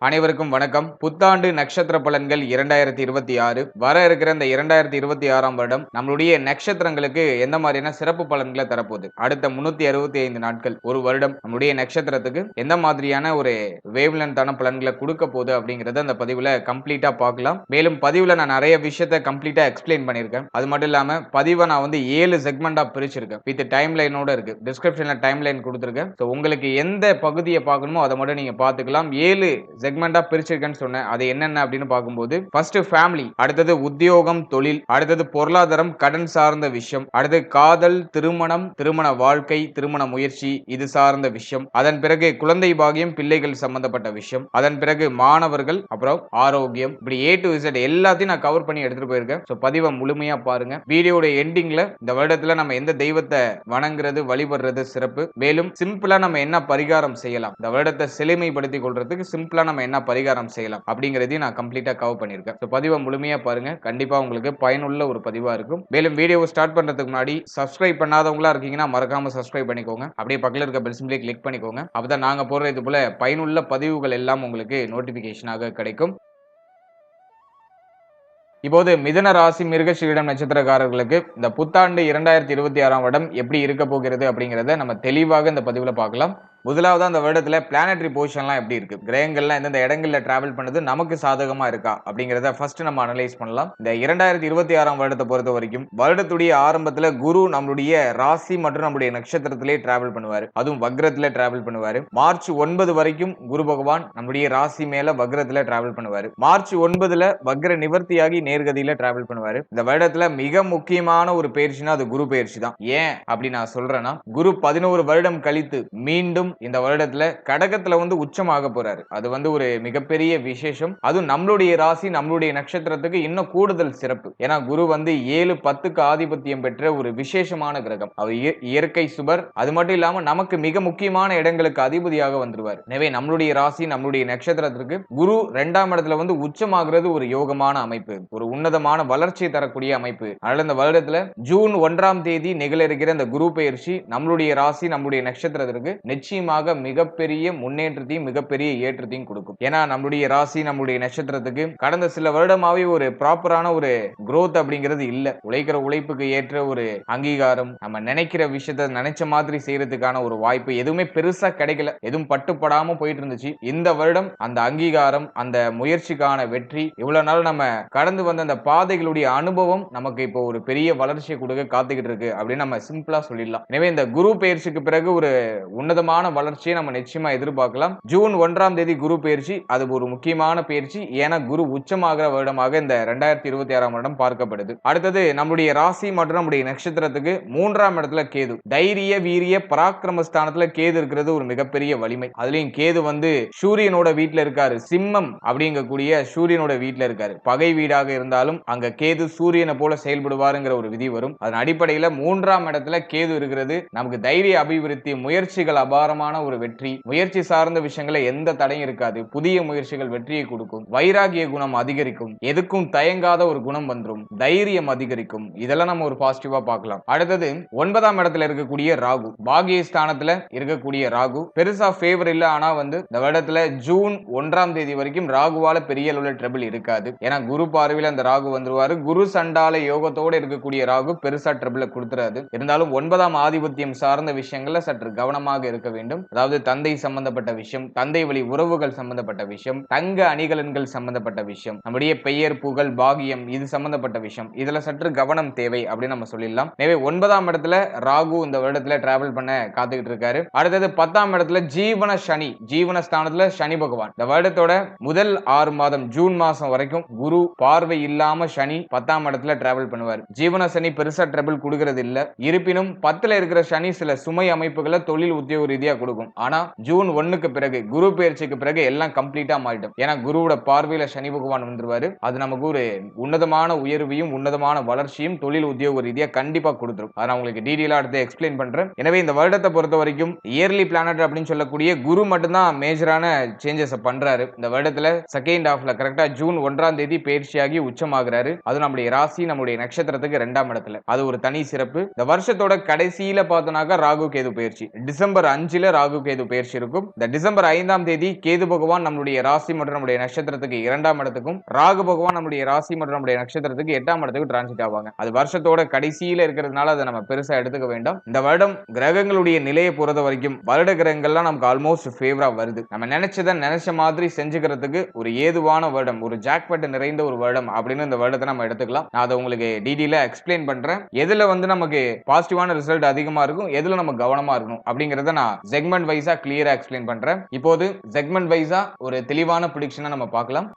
அனைவருக்கும் வணக்கம். புத்தாண்டு நட்சத்திர பலன்கள் 2026 வர இருக்கிற இந்த 2026ஆம் வருடம் நம்மளுடைய நட்சத்திரங்களுக்கு எந்த மாதிரியான சிறப்பு பலன்களை தரப்போகுது, அடுத்த 365 நாட்கள் ஒரு வருடம் நம்மளுடைய நட்சத்திரத்துக்கு எந்த மாதிரியான ஒரு வேவ்லென்த்தான பலன்களை கொடுக்க போகுது அப்படிங்கறத அந்த பதிவுல கம்ப்ளீட்டா பார்க்கலாம். மேலும் பதிவுல நான் நிறைய விஷயத்தை கம்ப்ளீட்டா எக்ஸ்பிளைன் பண்ணியிருக்கேன். அது மட்டும் இல்லாம பதிவை நான் வந்து 7 செக்மெண்டா பிரிச்சிருக்கேன். வித் டைம் லைனோட இருக்கு. டிஸ்கிரிப்ஷன்ல டைம் லைன் கொடுத்துருக்கேன். உங்களுக்கு எந்த பகுதியை பார்க்கணுமோ அதை மட்டும் நீங்க பார்த்துக்கலாம். 7 செக்மெண்டா பிரிச்சிருக்கேன்னு சொன்னேன். அது என்னென்ன அப்படின்னு பார்க்கும்போது ஃபர்ஸ்ட் ஃபேமிலி, அடுத்தது உத்தியோகம் தொழில், அடுத்தது பொருளாதாரம் கடன் சார்ந்த விஷயம், அடுத்து காதல் திருமணம் திருமண வாழ்க்கை திருமண முயற்சி இது சார்ந்த விஷயம், அதன் பிறகு குழந்தை பாகியம் பிள்ளைகள் சம்பந்தப்பட்ட விஷயம், அதன் பிறகு மாணவர்கள், அப்புறம் ஆரோக்கியம், இப்படி A to Z எல்லாத்தையும் நான் கவர் பண்ணி எடுத்துட்டு போயிருக்கேன். ஸோ பதிவை முழுமையா பாருங்க. வீடியோட எண்டிங்ல இந்த வருடத்துல நம்ம எந்த தெய்வத்தை வணங்குறது வழிபடுறது சிறப்பு, மேலும் சிம்பிளா நம்ம என்ன பரிகாரம் செய்யலாம், இந்த வருடத்தை செழுமைப்படுத்திக் கொள்றதுக்கு சிம்பிளா நம்ம என்ன பரிகாரம் செய்யலாம் அப்படிங்கறதையும் நான் கம்ப்ளீட்டா கவர் பண்ணியிருக்கேன். ஸோ பதிவை முழுமையா பாருங்க. கண்டிப்பா உங்களுக்கு பயனுள்ள ஒரு பதிவா இருக்கும். மேலும் வீடியோவை ஸ்டார்ட் பண்றதுக்கு முன்னாடி சப்ஸ்கிரைப் பண்ணாதவங்களா இருக்கீங்கன்னா மறக்காம சப்ஸ்கிரைப் பண்ணிக்கோங்க. அப்படியே பக்கத்துல இருக்க பெல் சிம்பிளை கிளிக் பண்ணிக்கோங்க. அப்பதான் நாங்க போடுற இது போல பயனுள்ள பதிவுகள் எல்லாம் உங்களுக்கு நோட்டிபிகேஷனாக கிடைக்கும். இப்போது மிதுன ராசி மிருகசீரிடம் நட்சத்திரக்காரர்களுக்கு இந்த புத்தாண்டு 2026ஆம் வருடம் எப்படி இருக்க போகிறது அப்படிங்கறத நம்ம தெளிவாக இந்த பதிவுல பார்க்கலாம். முதலாவது அந்த வருடத்துல பிளானட்டரி பொசிஷன்லாம் எப்படி இருக்கு, கிரகங்கள்லாம் எந்தெந்த இடங்கள்ல டிராவல் பண்ணது நமக்கு சாதகமா இருக்கா அப்படிங்கறத ஃபர்ஸ்ட் நம்ம அனலைஸ் பண்ணலாம். இந்த 2026ஆம் வருடத்தை பொறுத்த வரைக்கும் வருடத்துடைய ஆரம்பத்துல குரு நம்மளுடைய ராசி மற்றும் நம்மளுடைய நட்சத்திரத்திலே டிராவல் பண்ணுவாரு. அதுவும் வக்ரத்துல டிராவல் பண்ணுவாரு. மார்ச் 9 வரைக்கும் குரு பகவான் நம்மளுடைய ராசி மேல வக்ரத்துல டிராவல் பண்ணுவாரு. மார்ச் 9ல வக்ர நிவர்த்தியாகி நேர்கதியில டிராவல் பண்ணுவாரு. இந்த வருடத்துல மிக முக்கியமான ஒரு பயிற்சினா அது குரு பயிற்சி தான். ஏன் அப்படி நான் சொல்றேன்னா, குரு 11 வருடம் கழித்து மீண்டும் இந்த வருடத்துல கடகத்துல வந்து உச்சமாக போறாரு. அது வந்து ஒரு மிகப்பெரிய விசேஷம். அதுவும் நம்மளுடைய ராசி நம்மளுடைய நட்சத்திரத்துக்கு இன்னும் கூடுதல் சிறப்பு. ஏன்னா குரு வந்து 7-10க்கு ஆதிபத்தியம் பெற்ற ஒரு விசேஷமான கிரகம். அவர் இயற்கை சுபர். அது மட்டும் இல்லாம நமக்கு மிக முக்கியமான இடங்களுக்கு அதிபதியாக வந்துருவார். எனவே நம்மளுடைய ராசி நம்மளுடைய நட்சத்திரத்திற்கு குரு 2ஆம் இடத்துல வந்து உச்சமாகிறது ஒரு யோகமான அமைப்பு, ஒரு உன்னதமான வளர்ச்சியை தரக்கூடிய அமைப்பு. அதனால இந்த வருடத்துல ஜூன் 1ஆம் தேதி நிகழ இருக்கிற இந்த குரு பயிற்சி நம்மளுடைய ராசி நம்மளுடைய நட்சத்திரத்திற்கு நிச்சயமாக மிகப்பெரிய முன்னேற்றத்தையும் மிகப்பெரிய ஏற்றத்தையும் கொடுக்கும். ஏன்னா நம்மளுடைய ராசி நம்மளுடைய நட்சத்திரத்துக்கு கடந்த சில வருடமாவே ஒரு ப்ராப்பரான ஒரு growth அப்படிங்கிறது இல்ல. உழைக்கிற உழைப்புக்கு ஏற்ற ஒரு அங்கீகாரம், நம்ம நினைக்கிற விஷயத்தை நினைச்ச மாதிரி செய்யறதுக்கான ஒரு வாய்ப்பு எதுவுமே பெருசா கிடைக்கல. எதுவும் பட்டுப்படாம போயிட்டு இருந்துச்சு. இந்த வருடம் அந்த அங்கீகாரம், அந்த முயற்சிக்கான வெற்றி, இவ்வளவு நாள் நம்ம கடந்து வந்த அந்த பாதைகளுடைய அனுபவம் நமக்கு இப்போ ஒரு பெரிய வளர்ச்சியை கொடுக்க காத்துக்கிட்டு இருக்கு அப்படின்னு நம்ம சிம்பிளா சொல்லிடலாம். எனவே இந்த குரு பயிற்சிக்கு பிறகு ஒரு உன்னதமான வளர்ச்சியை நம்ம நிச்சயமா எதிர்பார்க்கலாம். ஜூன் 1ஆம் தேதி குரு பயிற்சி, அது ஒரு முக்கியமான பயிற்சி. ஏன்னா குரு உச்சமாகிற வருடமாக இந்த 2026ஆம் வருடம் பார்க்கப்படுது. அடுத்தது நம்முடைய ராசி மற்றும் நம்முடைய நட்சத்திரத்துக்கு 3ஆம் இடத்துல கேது. தைரிய வீரிய பராக்கிரம ஸ்தானத்துல கேது இருக்கிறது ஒரு மிகப்பெரிய வலிமை. அதுலயும் கேது வந்து சூரியனோட வீட்டுல இருக்காரு. சிம்மம் அப்படிங்கக்கூடிய சூரியனோட வீட்டுல இருக்காரு. பகை வீடாக இருந்தாலும் அங்க கேது சூரியனை போல செயல்படுவாருங்கிற ஒரு விதி வரும். அதன் அடிப்படையில 3ஆம் இடத்துல கேது இருக்கிறது நமக்கு தைரிய அபிவிருத்தி, முயற்சிகள் அபாரமான ஒரு வெற்றி, முயற்சி சார்ந்த விஷயங்களை எந்த தடையும் இருக்காது. புதிய முயற்சிகள் வெற்றியை கொடுக்கும். வைராகிய குணம் அதிகரிக்கும். எதுக்கும் தயங்காத ஒரு குணம் வந்துரும். தைரியம் அதிகரிக்கும். இதெல்லாம் நம்ம ஒரு பாசிட்டிவா பார்க்கலாம். அடுத்தது 9ஆம் இடத்துல இருக்கக்கூடிய ராகு, பாகிய ஸ்தானத்துல இருக்கக்கூடிய ராகு பெருசா ஃபேவர் இல்ல. ஆனா வந்து இந்த வருடத்துல ஜூன் 1ஆம் தேதி வரைக்கும் ராகுவால பெரிய அளவுல ட்ரபிள் இருக்காது. ஏன்னா குரு பார்வையில அந்த ராகு வந்துருவாரு. குரு சண்டால யோகத்தோட இருக்கக்கூடிய ராகு பெருசா ட்ரபிள கொடுத்துறாது. இருந்தாலும் 9ஆம் ஆதிபத்தியம் சார்ந்த விஷயங்கள்ல சற்று கவனமாக இருக்க வேண்டும். அதாவது தந்தை சம்பந்தப்பட்ட விஷயம், தந்தை வழி உறவுகள் சம்பந்தப்பட்ட விஷயம், தங்க அணிகலன்கள் சம்பந்தப்பட்ட விஷயம், நம்முடைய பெயர் புகழ் பாகியம் இது சம்பந்தப்பட்ட விஷயம், இதுல சற்று கவனம் தேவை அப்படின்னு நம்ம சொல்லிடலாம். எனவே 9ஆம் இடத்துல ராகு இந்த வருடத்துல டிராவல் பண்ண காத்துக்கிட்டு இருக்காரு. அடுத்தது 10ஆம் இடத்துல ஜீவன சனி, ஜீவன ஸ்தானத்துல சனி பகவான் இந்த வருடத்தோட முதல் 6 மாதம் ஜூன் மாசம் வரைக்கும் குரு பார்வை இல்லாம சனி 10ஆம் இடத்துல டிராவல் பண்ணுவார். ஜீவன சனி பெருசா ட்ரபிள் கொடுக்கிறது இல்ல. இருப்பினும் 10ல இருக்கிற சனி சில சுமை அமைப்புகளை தொழில் உத்தியோக ரீதியா கொடுக்கும். ஆனா ஜூன் 1க்கு பிறகு குரு பயிற்சிக்கு பிறகு எல்லாம் கம்ப்ளீட்டா மாறிடும். ஏன்னா குருவோட பார்வையில சனி பகவான் வந்துருவாரு. அது நமக்கு ஒரு உன்னதமான உயர்வையும் உன்னதமான வளர்ச்சியும் தொழில் உத்தியோக ரீதியா கண்டிப்பா கொடுத்துரும். அதை நான் உங்களுக்கு டீடைலா அடுத்து எக்ஸ்பிளைன் பண்றேன். எனவே இந்த வருடத்தை பொறுத்த வரைக்கும் இயர்லி பிளானட் அப்படின்னு சொல்லக்கூடிய குரு மட்டும்தான் மேஜரான சேஞ்சஸ் பண்றாரு. இந்த வருடத்துல செகண்ட் ஹாஃப்ல கரெக்டா ஜூன் 1ஆம் தேதி பயிற்சியாகி உச்சமாகிறாரு. அது நம்முடைய ராசி நம்முடைய நட்சத்திரத்துக்கு 2ஆம் இடத்துல. அது ஒரு தனி சிறப்பு. இந்த வருஷத்தோட கடைசியில பார்த்தோம்னாக்கா ராகு கேது பயிற்சி டிசம்பர் 5ல தேதியில ராகு கேது பயிற்சி இருக்கும். இந்த டிசம்பர் 5ஆம் தேதி கேது பகவான் நம்மளுடைய ராசி மற்றும் நம்முடைய நட்சத்திரத்துக்கு 2ஆம் இடத்துக்கும், ராகு பகவான் நம்முடைய ராசி மற்றும் நம்முடைய நட்சத்திரத்துக்கு 8ஆம் இடத்துக்கு டிரான்சிட் ஆவாங்க. அது வருஷத்தோட கடைசியில இருக்கிறதுனால அதை நம்ம பெருசா எடுத்துக்க வேண்டாம். இந்த வருடம் கிரகங்களுடைய நிலையை பொறுத்த வரைக்கும் வருட கிரகங்கள்லாம் நமக்கு ஆல்மோஸ்ட் ஃபேவரா வருது. நம்ம நினைச்சதை நினைச்ச மாதிரி செஞ்சுக்கிறதுக்கு ஒரு ஏதுவான வருடம், ஒரு ஜாக்பாட் நிறைந்த ஒரு வருடம் அப்படின்னு இந்த வருடத்தை நம்ம எடுத்துக்கலாம். நான் அதை உங்களுக்கு டீடைலா எக்ஸ்பிளைன் பண்றேன். எதுல நமக்கு பாசிட்டிவான ரிசல்ட் அதிகமா இருக்கும், எதுல நம்ம கவனமா இருக்கணும் அப்படிங்கறத நான் செக்மெண்ட் வைஸா கிளியரா எக்ஸ்பிளைன் பண்றேன். இப்போது செக்மெண்ட் வைஸா ஒரு தெளிவான ப்ரெடிக்ஷனை நம்ம பார்க்கலாம்.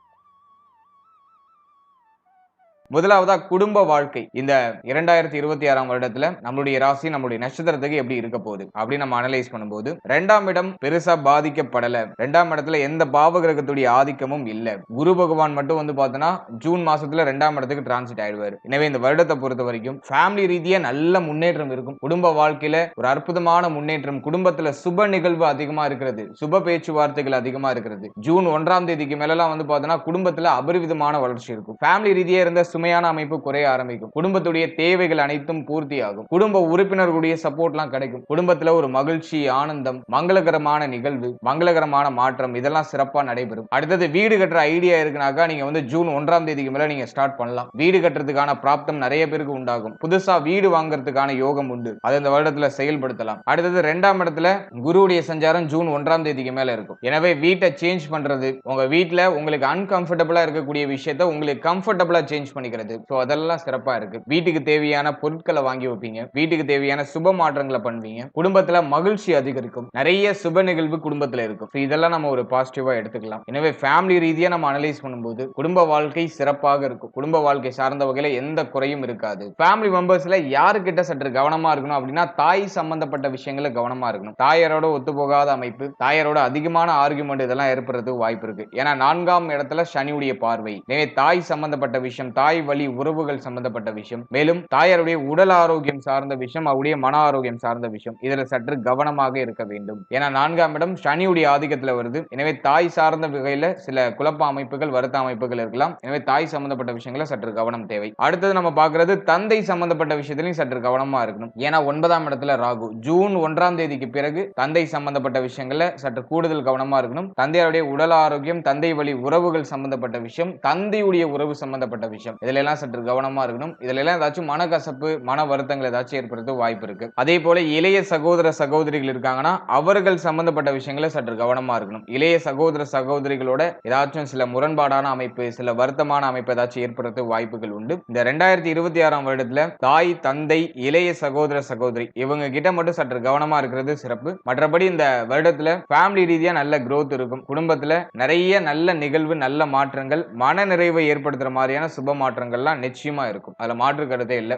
முதலாவதா குடும்ப வாழ்க்கை இந்த 2026ஆம் வருடத்துல நம்மளுடைய ராசி நம்மளுடைய நட்சத்திரத்துக்கு எப்படி இருக்க போகுது அப்படின்னு நம்ம அனலைஸ் பண்ணும்போது, 2ஆம் இடம் பெருசா பாதிக்கப்படல. 2ஆம் இடத்துல எந்த பாவகிரகத்துடைய ஆதிக்கமும் இல்ல. குரு பகவான் மட்டும் பார்த்தோன்னா ஜூன் மாசத்துல 2ஆம் இடத்துக்கு டிரான்சிட் ஆயிடுவாரு. எனவே இந்த வருடத்தை பொறுத்த வரைக்கும் ஃபேமிலி ரீதியா நல்ல முன்னேற்றம் இருக்கும். குடும்ப வாழ்க்கையில ஒரு அற்புதமான முன்னேற்றம், குடும்பத்துல சுப நிகழ்வு அதிகமா இருக்கிறது, சுப பேச்சுவார்த்தைகள் அதிகமா இருக்கிறது. ஜூன் 1ஆம் தேதிக்கு மேலாம் பார்த்தோன்னா குடும்பத்துல அபரிவிதமான வளர்ச்சி இருக்கும். ஃபேமிலி ரீதியா இருந்த சுமையான அமைப்பு குறைய ஆரம்பிக்கும். குடும்பத்துடைய தேவைகள் அனைத்தும் பூர்த்தியாகும். குடும்ப உறுப்பினர்களுடைய சப்போர்ட்லாம் கிடைக்கும். குடும்பத்துல ஒரு மகிழ்ச்சி, ஆனந்தம், மங்களகரமான நிகழ்வு, மங்களகரமான மாற்றம் இதெல்லாம் சிறப்பா நடைபெறும். அடுத்தது வீடு கட்டுற ஐடியா இருக்குனாக்கா நீங்க ஜூன் 1ஆம் தேதிக்கு மேல நீங்க ஸ்டார்ட் பண்ணலாம். வீடு கட்டுறதுக்கான பிராப்தம் நிறைய பேருக்கு உண்டாகும். புதுசா வீடு வாங்குறதுக்கான யோகம் உண்டு. அதை இந்த வருடத்துல செயல்படுத்தலாம். அடுத்தது 2ஆம் இடத்துல குருவுடைய சஞ்சாரம் ஜூன் 1ஆம் தேதிக்கு மேல இருக்கும். எனவே வீட்டை சேஞ்ச் பண்றது, உங்க வீட்டுல உங்களுக்கு அன்கம்ஃபர்டபுளா இருக்கக்கூடிய விஷயத்தை உங்களுக்கு கம்ஃபர்டபுளா சேஞ்ச் பண்ணி அதெல்லாம் சிறப்பா இருக்கு. வீட்டுக்கு தேவையான பொருட்களை வாங்கி வைப்பீங்க, வீட்டுக்கு தேவையான சுப மாற்றங்களை பண்ணுவீங்க, குடும்பத்துல மகிழ்ச்சி அதிகரிக்கும், நிறைய சுப நிகழ்வு குடும்பத்துல இருக்கும். இதெல்லாம் நம்ம ஒரு பாசிட்டிவா எடுத்துக்கலாம். எனவே ஃபேமிலி ரீதியா நம்ம அனலைஸ் பண்ணும்போது குடும்ப வாழ்க்கை சிறப்பாக இருக்கும். குடும்ப வாழ்க்கை சார்ந்த வகையில எந்த குறையும் இருக்காது. ஃபேமிலி மெம்பர்ஸ்ல யாருக்கிட்ட சற்று கவனமா இருக்கணும் அப்படின்னா தாய் சம்பந்தப்பட்ட விஷயங்கள கவனமா இருக்கணும். தாயாரோட ஒத்து போகாத அமைப்பு, தாயாரோட அதிகமான ஆர்குமெண்ட் இதெல்லாம் ஏற்படுறதுக்கு வாய்ப்பு இருக்கு. ஏன்னா 4ஆம் இடத்துல சனியுடைய பார்வை. எனவே தாய் சம்பந்தப்பட்ட விஷயம், தாய் வழி உறவுகள் சம்பந்தப்பட்ட விஷயம், மேலும் தாயாருடைய உடல் ஆரோக்கியம் சார்ந்த விஷயம், அவருடைய மன ஆரோக்கியம் சார்ந்த விஷயம், இதுல சற்று கவனமாக இருக்க வேண்டும். ஏன்னா 4ஆம் இடம் சனியுடைய ஆதிக்கத்துல வருது. எனவே தாய் சார்ந்த வகையில சில குழப்ப அமைப்புகள், வருத்த அமைப்புகள் இருக்கலாம். எனவே தாய் சம்பந்தப்பட்ட விஷயங்கள சற்று கவனம் தேவை. அடுத்தது நம்ம பார்க்கிறது தந்தை சம்பந்தப்பட்ட விஷயத்திலையும் சற்று கவனமா இருக்கணும். ஏன்னா 9ஆம் இடத்துல ராகு. ஜூன் 1ஆம் தேதிக்கு பிறகு தந்தை சம்பந்தப்பட்ட விஷயங்கள்ல சற்று கூடுதல் கவனமா இருக்கணும். தந்தையுடைய உடல் ஆரோக்கியம், தந்தை வழி உறவுகள் சம்பந்தப்பட்ட விஷயம், தந்தையுடைய உறவு சம்பந்தப்பட்ட விஷயம், இதுல எல்லாம் சற்று கவனமா இருக்கணும். இதுல எல்லாம் ஏதாச்சும் மனக்கசப்பு, மன வருத்தங்கள் ஏதாச்சும் ஏற்படுத்த வாய்ப்பு இருக்கு. அதே போல இளைய சகோதர சகோதரிகள் இருக்காங்கன்னா அவர்கள் சம்பந்தப்பட்ட விஷயங்களை சற்று கவனமா இருக்கணும். இளைய சகோதர சகோதரிகளோட ஏதாச்சும் சில முரண்பாடான அமைப்பு, சில வருத்தமான அமைப்பு ஏதாச்சும் ஏற்படுத்த வாய்ப்புகள் உண்டு. இந்த 2026ஆம் வருடத்துல தாய், தந்தை, இளைய சகோதர சகோதரி இவங்க கிட்ட மட்டும் சற்று கவனமா இருக்கிறது சிறப்பு. மற்றபடி இந்த வருடத்துல ஃபேமிலி ரீதியா நல்ல growth இருக்கும். குடும்பத்துல நிறைய நல்ல நிகழ்வு, நல்ல மாற்றங்கள், மன நிறைவை ஏற்படுத்துற மாதிரியான சுப மாற்றங்கள்லாம் நிச்சயமா இருக்கும். அதுல மாற்று கருத்தே இல்லை.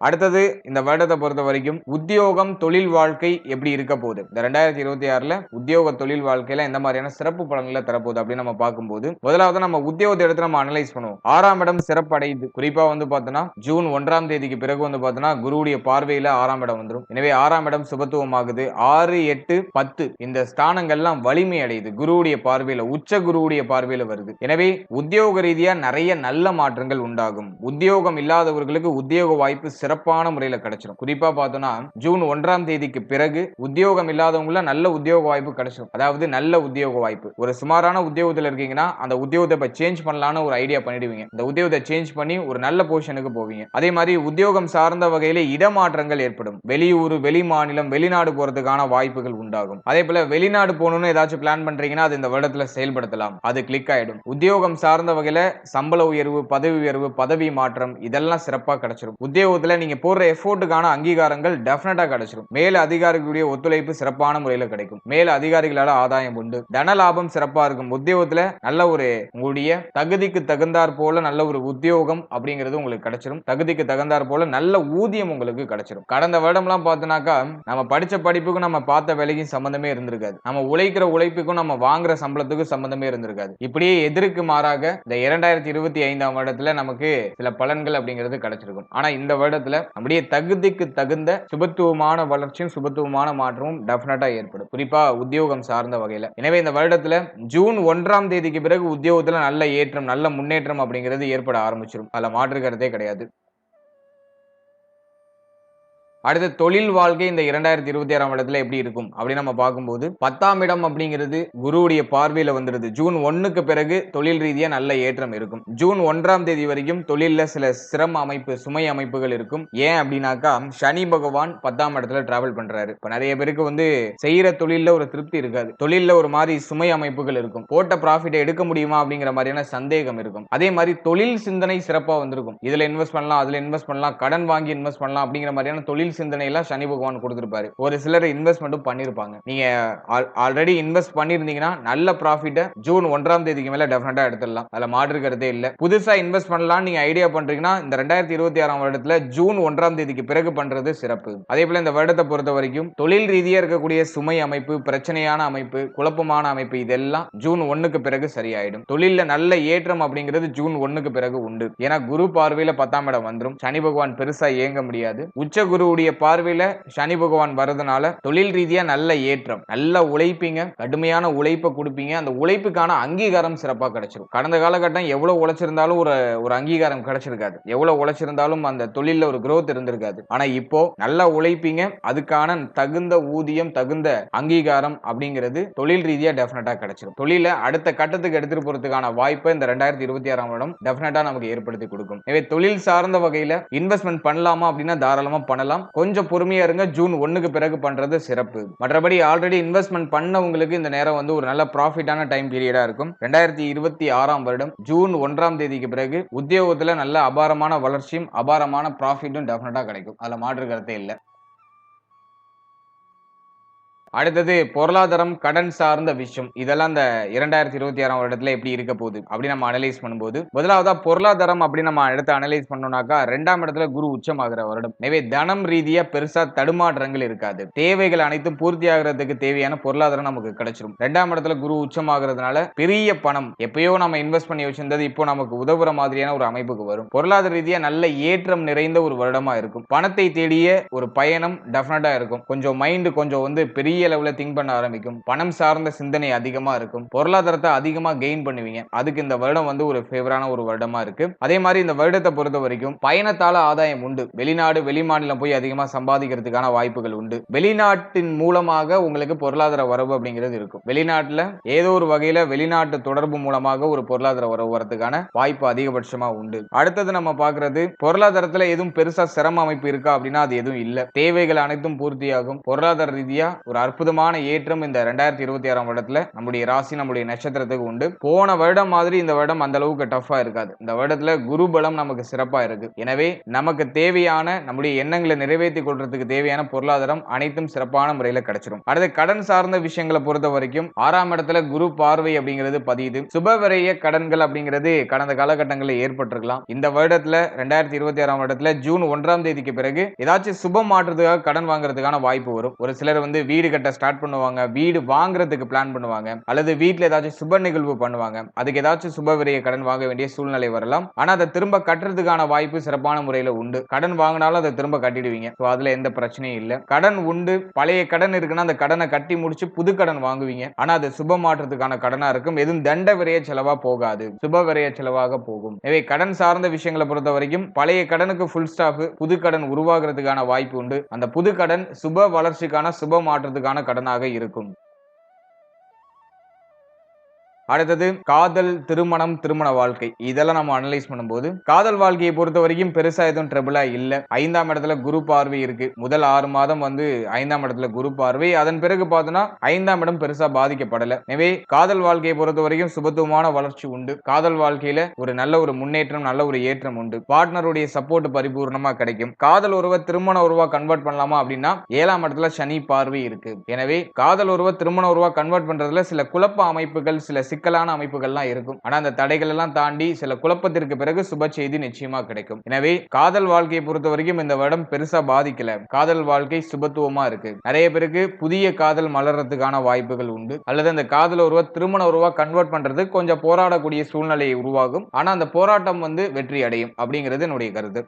அடுத்தது இந்த வருடத்தை பொறுத்த வரைக்கும் உத்தியோகம், தொழில் வாழ்க்கை எப்படி இருக்க போகுது, இந்த 2026ல உத்தியோக தொழில் வாழ்க்கையில எந்த மாதிரியான சிறப்பு பலன்களை தரப்போகுது அப்படின்னு நம்ம பார்க்கும்போது, முதலாவது நம்ம உத்தியோகத்தை எடுத்து நம்ம அனலைஸ் பண்ணுவோம். 6ஆம் இடம் சிறப்படையுது. குறிப்பா பார்த்தோன்னா ஜூன் 1ஆம் தேதிக்கு பிறகு பார்த்தோன்னா குருவுடைய பார்வையில 6ஆம் இடம் வந்துடும். எனவே 6ஆம் இடம் சுபத்துவம் ஆகுது. 6, 8, 10 இந்த ஸ்தானங்கள்லாம் வலிமை அடையுது. குருவுடைய பார்வையில, உச்ச குருவுடைய பார்வையில வருது. எனவே உத்தியோக ரீதியா நிறைய நல்ல மாற்றங்கள் உண்டாகும். உத்தியோகம் இல்லாதவர்களுக்கு உத்தியோக வாய்ப்பு சிறப்பான முறையில் கிடைச்சிடும். குறிப்பா பார்த்தோம்னா ஜூன் 1ஆம் தேதிக்கு பிறகு உத்தியோகம் இல்லாதவங்கள நல்ல உத்தியோக வாய்ப்பு கிடைச்சிடும். அதாவது நல்ல உத்தியோக வாய்ப்பு, ஒரு சுமாரான உத்தியோகத்தில் இருக்கீங்கன்னா அந்த உத்தியோகத்தை சேஞ்ச் பண்ணலான்னு ஒரு ஐடியா பண்ணிடுவீங்க. இந்த உத்தியோகத்தை சேஞ்ச் பண்ணி ஒரு நல்ல பொசிஷனுக்கு போவீங்க. அதே மாதிரி உத்தியோகம் சார்ந்த வகையில இடமாற்றங்கள் ஏற்படும். வெளியூர், வெளி மாநிலம், வெளிநாடு போறதுக்கான வாய்ப்புகள் உண்டாகும். அதே போல வெளிநாடு போகணும்னு ஏதாச்சும் பிளான் பண்றீங்கன்னா அது இந்த வருடத்துல செயல்படுத்தலாம். அது கிளிக் ஆயிடும். உத்தியோகம் சார்ந்த வகையில சம்பள உயர்வு, பதவி உயர்வு, பதவி மாற்றம் இதெல்லாம் சிறப்பா கிடைச்சிடும். உத்தியோகத்துல நீங்க போடுற எஃபோர்ட்டுக்கான அங்கீகாரங்கள் டெஃபினட்டா கிடைச்சிடும். மேல அதிகாரிகளுடைய ஒத்துழைப்பு சிறப்பான முறையில் கிடைக்கும். மேல அதிகாரிகளால ஆதாயம் உண்டு. தன லாபம் சிறப்பா இருக்கும். உத்தியோகத்துல நல்ல ஒரு உங்களுடைய தகுதிக்கு தகுந்தாற் போல நல்ல ஒரு உத்தியோகம் அப்படிங்கிறது உங்களுக்கு கிடைச்சிடும். தகுதிக்கு தகுந்தாற் போல நல்ல ஊதியம் உங்களுக்கு கிடைச்சிடும். கடந்த வருடம்லாம் பார்த்தோம்னாக்கா நம்ம படிச்ச படிப்புக்கும் நம்ம பார்த்த வேலைக்கும் சம்பந்தமே இருந்திருக்காது. நம்ம உழைக்கிற உழைப்புக்கும் நம்ம வாங்குற சம்பளத்துக்கும் சம்பந்தமே இருந்திருக்காது. இப்படியே எதிர்க்கு மாறாக இந்த 2025ஆம் வருடத்துல நமக்கு சில பலன்கள் அப்படிங்கிறது கிடைச்சிருக்கும். ஆனா இந்த வருடத்துல நம்முடைய தகுதிக்கு தகுந்த சுபத்துவமான வளர்ச்சியும் சுபத்துவமான மாற்றமும் டெஃபினட்டா ஏற்படும். குறிப்பா உத்தியோகம் சார்ந்த வகையில. எனவே இந்த வருடத்துல ஜூன் 1ஆம் தேதிக்கு பிறகு உத்தியோகத்துல நல்ல ஏற்றம், நல்ல முன்னேற்றம் அப்படிங்கிறது ஏற்பட ஆரம்பிச்சிடும். அதுல மாற்று கருத்தே கிடையாது. அடுத்து தொழில் வாழ்க்கை இந்த 2026ஆம் வருடத்துல எப்படி இருக்கும் அப்படின்னு நம்ம பார்க்கும்போது 10ஆம் இடம் அப்படிங்கிறது குருவுடைய பார்வையில வந்துருது. ஜூன் 1க்கு பிறகு தொழில் ரீதியா நல்ல ஏற்றம் இருக்கும். ஜூன் 1ஆம் தேதி வரைக்கும் தொழில்ல சில சிரம அமைப்பு, சுமை அமைப்புகள் இருக்கும். ஏன் அப்படின்னாக்கா சனி பகவான் 10ஆம் இடத்துல டிராவல் பண்றாரு. இப்ப நிறைய பேருக்கு வந்து செய்யற தொழில்ல ஒரு திருப்தி இருக்காது. தொழில்ல ஒரு மாதிரி சுமை அமைப்புகள் இருக்கும். போட்ட ப்ராஃபிட்டை எடுக்க முடியுமா அப்படிங்கிற மாதிரியான சந்தேகம் இருக்கும். அதே மாதிரி தொழில் சிந்தனை சிறப்பா வந்திருக்கும். இதுல இன்வெஸ்ட் பண்ணலாம், அதுல இன்வெஸ்ட் பண்ணலாம், கடன் வாங்கி இன்வெஸ்ட் பண்ணலாம் அப்படிங்கிற மாதிரியான தொழில் சிந்தனை எல்லாம் சனி பகவான் கொடுத்திருப்பாரு. ஒரு சிலர் இன்வெஸ்ட்மெண்ட்டும் பண்ணிருப்பாங்க. நீங்க ஆல்ரெடி இன்வெஸ்ட் பண்ணிருந்தீங்கன்னா நல்ல ப்ராஃபிட்டை ஜூன் 1ஆம் தேதிக்கு மேல டெஃபினட்டா எடுத்துடலாம். அதுல மாற்று கருத்தே இல்ல. புதுசா இன்வெஸ்ட் பண்ணலாம் நீங்க ஐடியா பண்றீங்கன்னா இந்த 2026ஆம் வருடத்துல ஜூன் 1ஆம் தேதிக்கு பிறகு பண்றது சிறப்பு. அதே போல இந்த வருடத்தை பொறுத்த வரைக்கும் தொழில் ரீதியா இருக்கக்கூடிய சுமை அமைப்பு, பிரச்சனையான அமைப்பு, குழப்பமான அமைப்பு இதெல்லாம் ஜூன் 1க்கு பிறகு சரியாயிடும். தொழில்ல நல்ல ஏற்றம் அப்படிங்கிறது ஜூன் 1க்கு பிறகு உண்டு. ஏன்னா குரு பார்வையில 10ஆம் இடம் வந்துரும். சனி பகவான் பெருசா இயங்க முடியாது. உச்ச குருவுடைய பார்வையில சனி பகவான் வரதுனால தொழில் ரீதியா நல்ல ஏற்றம், நல்ல உழைப்பீங்க, கடுமையான உழைப்பை கொடுப்பீங்க. அந்த உழைப்புக்கான அங்கீகாரம் சிறப்பா கிடைச்சிடும். கடந்த காலகட்டம் எவ்வளவு உழைச்சிருந்தாலும் ஒரு அங்கீகாரம் கிடைச்சிருக்காது. எவ்வளவு உழைச்சிருந்தாலும் அந்த தொழில்ல ஒரு growth இருந்திருக்காது. ஆனா இப்போ நல்லா உழைப்பீங்க, அதுக்கான தகுந்த ஊதியம், தகுந்த அங்கீகாரம் அப்படிங்கிறது தொழில் ரீதியா டெஃபினட்டா கிடைச்சிடும். தொழில அடுத்த கட்டத்துக்கு எடுத்துட்டு போறதுக்கான வாய்ப்பை இந்த 2026ஆம் வருடம் டெஃபினட்டா நமக்கு ஏற்படுத்தி கொடுக்கும். எனவே தொழில் சார்ந்த வகையில இன்வெஸ்ட்மெண்ட் பண்ணலாமா அப்படின்னா தாராளமா பண்ணலாம். கொஞ்சம் பொறுமையா இருங்க. ஜூன் 1க்கு பிறகு பண்றது சிறப்பு. மற்றபடி ஆல்ரெடி இன்வெஸ்ட்மெண்ட் பண்ணவங்களுக்கு இந்த நேரம் வந்து ஒரு நல்ல ப்ராஃபிட்டான டைம் பீரியடா இருக்கும். 2026ஆம் வருடம் ஜூன் 1ஆம் தேதிக்கு பிறகு உத்தியோகத்துல நல்ல அபாரமான வளர்ச்சியும் அபாரமான ப்ராஃபிட்டும் டெஃபினட்டா கிடைக்கும். அதுல மாற்று கருத்தே இல்ல. அடுத்தது பொருளாதாரம், கடன் சார்ந்த விஷயம். இதெல்லாம் இந்த 2026ஆம் வருடத்துல எப்படி இருக்க போகுது அப்படி நம்ம அனலைஸ் பண்ணும்போது முதலாவதா பொருளாதாரம் அப்படி நம்ம எடுத்து அனலைஸ் பண்ணோம்னாக்கா 2ஆம் இடத்துல குரு உச்சமாகிற வருடம். எனவே தனம் ரீதியா பெருசா தடுமாற்றங்கள் இருக்காது. தேவைகள் அனைத்தும் பூர்த்தி ஆகிறதுக்கு தேவையான பொருளாதாரம் நமக்கு கிடைச்சிடும். 2ஆம் இடத்துல குரு உச்சமாகிறதுனால பெரிய பணம் எப்பயோ நம்ம இன்வெஸ்ட் பண்ணி வச்சிருந்தது இப்போ நமக்கு உதவுற மாதிரியான ஒரு அமைப்புக்கு வரும். பொருளாதார ரீதியா நல்ல ஏற்றம் நிறைந்த ஒரு வருடமா இருக்கும். பணத்தை தேடிய ஒரு பயணம் டெஃபினட்டா இருக்கும். கொஞ்சம் மைண்ட் கொஞ்சம் வந்து பெரிய லெவல்ல திங்க் பண்ண ஆரம்பிக்கும். பணம் சார்ந்த சிந்தனை அதிகமா இருக்கும். பொருளாதாரத்தை அதிகமா கெயின் பண்ணுவீங்க. அதுக்கு இந்த வருடம் வந்து ஒரு ஃபேவரான ஒரு வருடமா இருக்கு. அதே மாதிரி இந்த வருடத்தை பொறுத்த வரைக்கும் பயணத்தால ஆதாயம் உண்டு. வெளிநாடு, வெளிமாநிலம் போய் அதிகமா சம்பாதிக்கிறதுக்கான வாய்ப்புகள் உண்டு. வெளிநாட்டின் மூலமாக உங்களுக்கு பொருளாதார வரவு அப்படிங்கிறது இருக்கும். வெளிநாட்டுல ஏதோ ஒரு வகையில வெளிநாட்டு தொடர்பு மூலமாக ஒரு பொருளாதார வரவு வரதுக்கான வாய்ப்பு அதிகபட்சமா உண்டு. அடுத்தது நம்ம பார்க்கிறது பொருளாதாரத்துல எதுவும் பெருசா சிரம அமைப்பு இருக்கா அப்படின்னா அது எதுவும் இல்ல. தேவைகள் அனைத்தும் பூர்த்தியாகும். பொருளாதார ரீதியா ஒரு அற்புதமான ஏற்றம் இந்த 2026ஆம் வருடத்துல நம்முடைய ராசி, நம்முடைய நட்சத்திரத்துக்கு உண்டு. போன வருடம் மாதிரி இந்த வருடம் அந்த அளவுக்கு டஃபா இருக்காது. இந்த வருடத்துல குரு பலம் நமக்கு சிறப்பா இருக்கு. எனவே நமக்கு தேவையான நம்முடைய எண்ணங்களை நிறைவேற்றி கொள்றதுக்கு தேவையான பொருளாதாரம் அனைத்தும் சிறப்பான முறையில கிடைச்சிடும். அடுத்து கடன் சார்ந்த விஷயங்களை பொறுத்த வரைக்கும் 6ஆம் இடத்துல குரு பார்வை அப்படிங்கிறது பதியுது. சுபவிரய கடன்கள் அப்படிங்கிறது கடந்த காலகட்டங்களில் ஏற்பட்டிருக்கலாம். இந்த வருடத்துல 2026ஆம் வருடத்துல ஜூன் 1ஆம் தேதிக்கு பிறகு ஏதாச்சும் சுப மாற்றத்துக்காக கடன் வாங்குறதுக்கான வாய்ப்பு வரும். ஒரு சிலர் வந்து வீடு கட்ட ஸ்டார்ட் பண்ணுவாங்க, வீடு வாங்குறதுக்கு பிளான் பண்ணுவாங்க, அல்லது வீட்ல ஏதாச்சும் சுப நிகழ்வு பண்ணுவாங்க. அதுக்கு ஏதாச்சும் சுப விரய கடன் வாங்க வேண்டிய சூழ்நிலை வரலாம். ஆனா அதை திரும்ப கட்டுறதுக்கான வாய்ப்பு சிறப்பான முறையில உண்டு. கடன் வாங்கினாலும் அதை திரும்ப கட்டிடுவீங்க. அதுல எந்த பிரச்சனையும் இல்ல. கடன் உண்டு. பழைய கடன் இருக்குன்னா அந்த கடனை கட்டி முடிச்சு புது கடன் வாங்குவீங்க. ஆனா அது சுப மாற்றத்துக்கான கடனா இருக்கும். எதுவும் தண்ட விரய செலவா போகாது, சுப விரய செலவாக போகும். எனவே கடன் சார்ந்த விஷயங்களை பொறுத்த வரைக்கும் பழைய கடனுக்கு ஃபுல் ஸ்டாப், புது கடன் உருவாகிறதுக்கான வாய்ப்பு உண்டு. அந்த புது கடன் சுப வளர்ச்சிக்கான சுப மாற்றத்துக்கான கடனாக இருக்கும். அடுத்தது காதல், திருமணம், திருமண வாழ்க்கை. இதெல்லாம் நம்ம அனலைஸ் பண்ணும்போது காதல் வாழ்க்கையை பொறுத்த வரைக்கும் பெருசா எதுவும் ட்ரபிளா இல்ல. 5ஆம் இடத்துல குரு பார்வை இருக்கு. முதல் 6 மாதம் வந்து 5ஆம் இடத்துல குரு பார்வை. அதன் பிறகு பார்த்தோம்னா 5ஆம் இடம் பெருசா பாதிக்கப்படல. எனவே காதல் வாழ்க்கையை பொறுத்த வரைக்கும் சுபத்துவமான வளர்ச்சி உண்டு. காதல் வாழ்க்கையில ஒரு நல்ல ஒரு முன்னேற்றம், நல்ல ஒரு ஏற்றம் உண்டு. பார்ட்னருடைய சப்போர்ட் பரிபூர்ணமா கிடைக்கும். காதல் உறவை திருமண உறவா கன்வெர்ட் பண்ணலாமா அப்படின்னா 7ஆம் இடத்துல சனி பார்வை இருக்கு. எனவே காதல் உறவை திருமண உறவா கன்வெர்ட் பண்றதுல சில குழப்ப அமைப்புகள், சில சிக்கலான அமைப்புகள்லாம் இருக்கும். ஆனா அந்த தடைகள் எல்லாம் தாண்டி சில குழப்பத்திற்கு பிறகு சுப செய்தி நிச்சயமா கிடைக்கும். எனவே காதல் வாழ்க்கையை பொறுத்த வரைக்கும் இந்த வருடம் பெருசா பாதிக்கல. காதல் வாழ்க்கை சுபத்துவமா இருக்கு. நிறைய பேருக்கு புதிய காதல் மலர்றதுக்கான வாய்ப்புகள் உண்டு. அல்லது அந்த காதல் உறவை திருமண உறவா கன்வெர்ட் பண்றது கொஞ்சம் போராடக்கூடிய சூழ்நிலை உருவாகும். ஆனா அந்த போராட்டம் வந்து வெற்றி அடையும் அப்படிங்கிறது என்னுடைய கருத்து.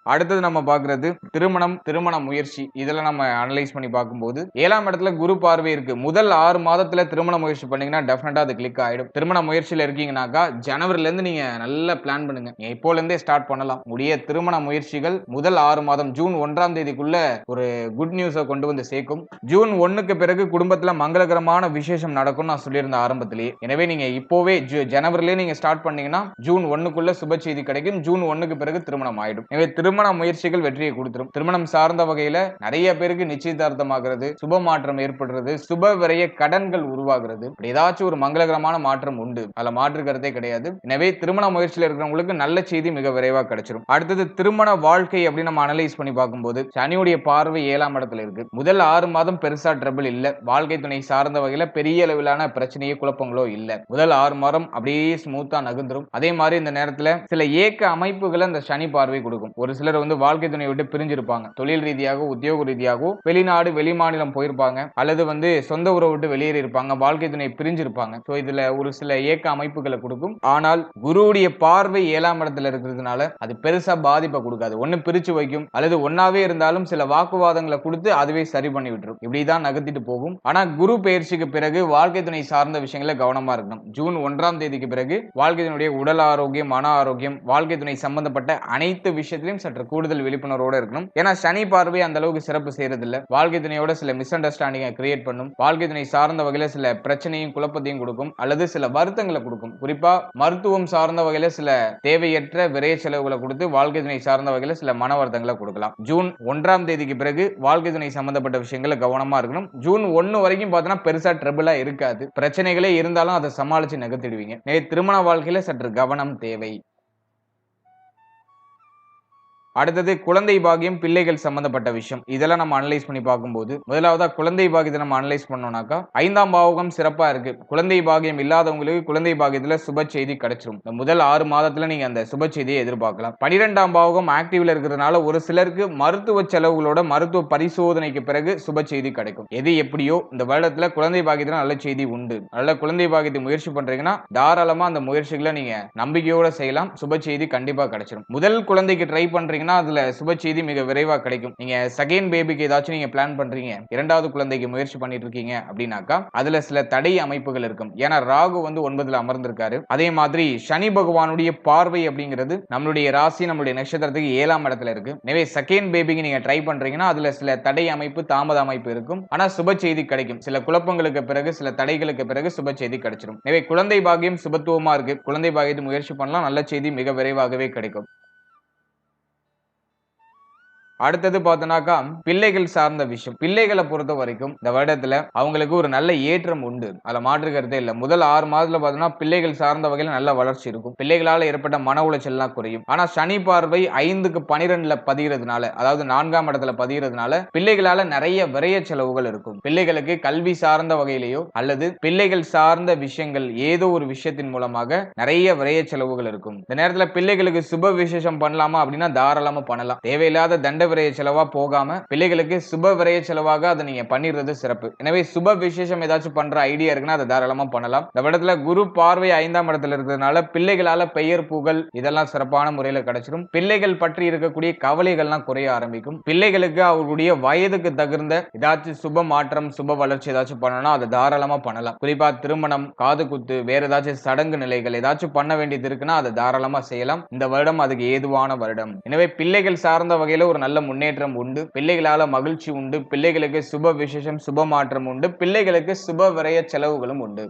அடுத்தது நம்ம பார்க்கிறது திருமணம், திருமண முயற்சி. இதுல நம்ம அனலைஸ் பண்ணி பார்க்கும்போது 7ஆம் இடத்துல குரு பார்வை இருக்கு. முதல் 6 மாதத்துல திருமண முயற்சி பண்ணீங்கன்னா டெஃபினட்டா அது கிளிக் ஆயிடும். திருமண முயற்சியில இருக்கீங்கன்னாக்கா ஜனவரில இருந்து நீங்க நல்லா பிளான் பண்ணுங்க. நீங்க இப்போல இருந்தே ஸ்டார்ட் பண்ணலாம். உங்களுடைய திருமண முயற்சிகள் முதல் 6 மாதம் ஜூன் 1ஆம் தேதிக்குள்ள ஒரு குட் நியூஸ கொண்டு வந்து சேர்க்கும். ஜூன் 1க்கு பிறகு குடும்பத்துல மங்களகரமான விசேஷம் நடக்கும்னு நான் சொல்லியிருந்தேன் ஆரம்பத்திலேயே. எனவே நீங்க இப்போவே ஜனவரிலேயே நீங்க ஸ்டார்ட் பண்ணீங்கன்னா ஜூன் 1க்குள்ள சுப செய்தி கிடைக்கும். ஜூன் 1க்கு பிறகு திருமணம் ஆயிடும். எனவே திருமண முயற்சிகள் வெற்றியை கொடுத்துரும். திருமணம் சார்ந்த வகையில நிறைய பேருக்கு நிச்சயதார்த்தமாகிறது, சுப மாற்றம் ஏற்படுறது, சுப விரைய கடன்கள் உருவாகிறது. ஏதாச்சும் ஒரு மங்களகரமான மாற்றம் உண்டு. அதுல மாற்று கருத்தே கிடையாது. எனவே திருமண முயற்சியில் இருக்கிறவங்களுக்கு நல்ல செய்தி மிக விரைவாக கிடைச்சிரும். அடுத்தது திருமண வாழ்க்கை அப்படின்னு நம்ம அனலைஸ் பண்ணி பார்க்கும்போது சனியுடைய பார்வை 7ஆம் இடத்துல இருக்கு. முதல் 6 மாதம் பெருசா ட்ரபிள் இல்ல. வாழ்க்கை துணை சார்ந்த வகையில பெரிய அளவிலான பிரச்சனையோ குழப்பங்களோ இல்ல. முதல் 6 மாதம் அப்படியே ஸ்மூத்தா நகர்ந்துரும். அதே மாதிரி இந்த நேரத்துல சில ஏக்க அமைப்புகளை அந்த சனி பார்வை கொடுக்கும். ஒரு சிலர் வந்து வாழ்க்கை துணை விட்டு பிரிஞ்சிருப்பாங்க. தொழில் ரீதியாக, உத்தியோக ரீதியாகவோ வெளிநாடு வெளிமாநிலம் போயிருப்பாங்க, அல்லது வந்து சொந்த உறவு விட்டு வெளியேறி இருப்பாங்க, வாழ்க்கை துணை பிரிஞ்சிருப்பாங்க. சோ இதுல ஒரு சில ஏக்க அமைப்புகளை கொடுக்கும். ஆனால் குருவுடைய பார்வை 7ஆம் இடத்துல இருக்கிறதுனால அது பெருசா பாதிப்பை கொடுக்காது. ஒண்ணு பிரிச்சு வைக்கும், அல்லது ஒன்னாவே இருந்தாலும் சில வாக்குவாதங்களை கொடுத்து அதுவே சரி பண்ணி விட்டுரும். இப்படிதான் நகர்த்திட்டு போகும். ஆனா குரு பயிற்சிக்கு பிறகு வாழ்க்கை துணை சார்ந்த விஷயங்களை கவனமா இருக்கணும். ஜூன் 1ஆம் தேதிக்கு பிறகு வாழ்க்கை துணையுடைய உடல் ஆரோக்கியம், மன ஆரோக்கியம், வாழ்க்கை துணை சம்பந்தப்பட்ட அனைத்து விஷயத்திலும் சற்று கூடுதல் விழிப்புணர்வோட இருக்கணும். ஏன்னா சனி பார்வை அந்த அளவுக்கு சிறப்பு செய்யறது இல்ல. வாழ்க்கை துணையோட சில மிஸ் அண்டர்ஸ்டாண்டிங்கை கிரியேட் பண்ணும். வாழ்க்கை துணை சார்ந்த வகையில சில பிரச்சனையும் குழப்பத்தையும் கொடுக்கும், அல்லது சில வருத்தங்களை கொடுக்கும். குறிப்பா மருத்துவம் சார்ந்த வகையில சில தேவையற்ற விரைய செலவுகளை கொடுத்து வாழ்க்கை துணை சார்ந்த வகையில சில மன வருத்தங்களை கொடுக்கலாம். ஜூன் 1ஆம் தேதிக்கு பிறகு வாழ்க்கை துணை சம்பந்தப்பட்ட விஷயங்களை கவனமா இருக்கணும். ஜூன் 1 வரைக்கும் பார்த்தோன்னா பெருசா ட்ரபிளா இருக்காது. பிரச்சனைகளே இருந்தாலும் அதை சமாளிச்சு நகர்த்திடுவீங்க. திருமண வாழ்க்கையில சற்று கவனம் தேவை. அடுத்தது குழந்தை பாக்கியம், பிள்ளைகள் சம்பந்தப்பட்ட விஷயம். இதெல்லாம் நம்ம அனலைஸ் பண்ணி பார்க்கும்போது முதலாவதா குழந்தை பாக்கியத்தை நம்ம அனலைஸ் பண்ணோம்னாக்கா 5ஆம் பாவகம் சிறப்பா இருக்கு. குழந்தை பாக்கியம் இல்லாதவங்களுக்கு குழந்தை பாக்கியத்துல சுப செய்தி கிடைச்சிரும். இந்த முதல் 6 மாதத்துல நீங்க அந்த சுப செய்தியை எதிர்பார்க்கலாம். 12ஆம் பாவகம் ஆக்டிவ்ல இருக்கிறதுனால ஒரு சிலருக்கு மருத்துவ செலவுகளோட மருத்துவ பரிசோதனைக்கு பிறகு சுப செய்தி கிடைக்கும். எது எப்படியோ இந்த வருடத்துல குழந்தை பாக்கியத்துல நல்ல செய்தி உண்டு. நல்ல குழந்தை பாக்கியத்தை முயற்சி பண்றீங்கன்னா தாராளமா அந்த முயற்சிகளை நீங்க நம்பிக்கையோட செய்யலாம். சுப செய்தி கண்டிப்பா கிடைச்சிரும். முதல் குழந்தைக்கு ட்ரை பண்றீங்க அதுல சுப செய்தி மிக விரைவா கிடைக்கும். நீங்க செகண்ட் பேபிக்கு ஏதாச்சும் நீங்க பிளான் பண்றீங்க, 2வது குழந்தைக்கு முயற்சி பண்ணிட்டு இருக்கீங்க அப்படின்னாக்கா அதுல சில தடை அமைப்புகள் இருக்கும். ஏன்னா ராகு வந்து 9ல அமர்ந்திருக்காரு. அதே மாதிரி சனி பகவானுடைய பார்வை அப்படிங்கிறது நம்மளுடைய ராசி, நம்மளுடைய நட்சத்திரத்துக்கு 7ஆம் இடத்துல இருக்கு. எனவே செகண்ட் பேபிக்கு நீங்க ட்ரை பண்றீங்கன்னா அதுல சில தடை அமைப்பு, தாமத அமைப்பு இருக்கும். ஆனா சுப செய்தி கிடைக்கும். சில குழப்பங்களுக்கு பிறகு, சில தடைகளுக்கு பிறகு சுப செய்தி கிடைச்சிடும். எனவே குழந்தை பாக்கியம் சுபத்துவமா இருக்கு. குழந்தை பாக்கியத்தை முயற்சி பண்ணலாம். நல்ல செய்தி மிக விரைவாகவே கிடைக்கும். அடுத்தது பார்த்தோம்னாக்கா பிள்ளைகள் சார்ந்த விஷயம். பிள்ளைகளை பொறுத்த வரைக்கும் இந்த வருடத்துல அவங்களுக்கு ஒரு நல்ல ஏற்றம் உண்டு. அதுல மாற்று கருத்தே இல்ல. முதல் 6 மாதத்துல பார்த்தோம்னா பிள்ளைகள் சார்ந்த வகையில நல்ல வளர்ச்சி இருக்கும். பிள்ளைகளால ஏற்பட்ட மன உளைச்சல் எல்லாம் குறையும். ஆனா சனி பார்வை 5க்கு 12ல பதிகிறதுனால, அதாவது 4ஆம் இடத்துல பதிகிறதுனால பிள்ளைகளால நிறைய விரைய செலவுகள் இருக்கும். பிள்ளைகளுக்கு கல்வி சார்ந்த வகையிலேயோ அல்லது பிள்ளைகள் சார்ந்த விஷயங்கள் ஏதோ ஒரு விஷயத்தின் மூலமாக நிறைய விரைய செலவுகள் இருக்கும். இந்த நேரத்துல பிள்ளைகளுக்கு சுப விசேஷம் பண்ணலாமா அப்படின்னா தாராளமா பண்ணலாம். தேவையில்லாத தண்ட விரைய செலவா போகாம பிள்ளைகளுக்கு சுப விரைய செலவாக அதை நீங்க பண்ணிடுறது சிறப்பு. எனவே சுப விசேஷம் ஏதாச்சும் பண்ற ஐடியா இருக்குன்னா அதை தாராளமா பண்ணலாம். இந்த இடத்துல குரு பார்வை 5ஆம் இடத்துல இருக்கிறதுனால பிள்ளைகளால பெயர் புகழ் இதெல்லாம் சிறப்பான முறையில் கிடைச்சிடும். பிள்ளைகள் பற்றி இருக்கக்கூடிய கவலைகள்லாம் குறைய ஆரம்பிக்கும். பிள்ளைகளுக்கு அவர்களுடைய வயதுக்கு தகுந்த ஏதாச்சும் சுப மாற்றம், சுப வளர்ச்சி ஏதாச்சும் பண்ணணும் அதை தாராளமா பண்ணலாம். குறிப்பா திருமணம், காது குத்து, வேற ஏதாச்சும் சடங்கு நிலைகள் ஏதாச்சும் பண்ண வேண்டியது இருக்குன்னா அதை தாராளமா செய்யலாம். இந்த வருடம் அதுக்கு ஏதுவான வருடம். எனவே பிள்ளைகள் சார்ந்த வகையில ஒரு நல்ல முன்னேற்றம் உண்டு. பிள்ளைகளால மகிழ்ச்சி உண்டு. பிள்ளைகளுக்கு சுப விசேஷம், சுப மாற்றம் உண்டு. பிள்ளைகளுக்கு சுப விரய செலவுகளும் உண்டு.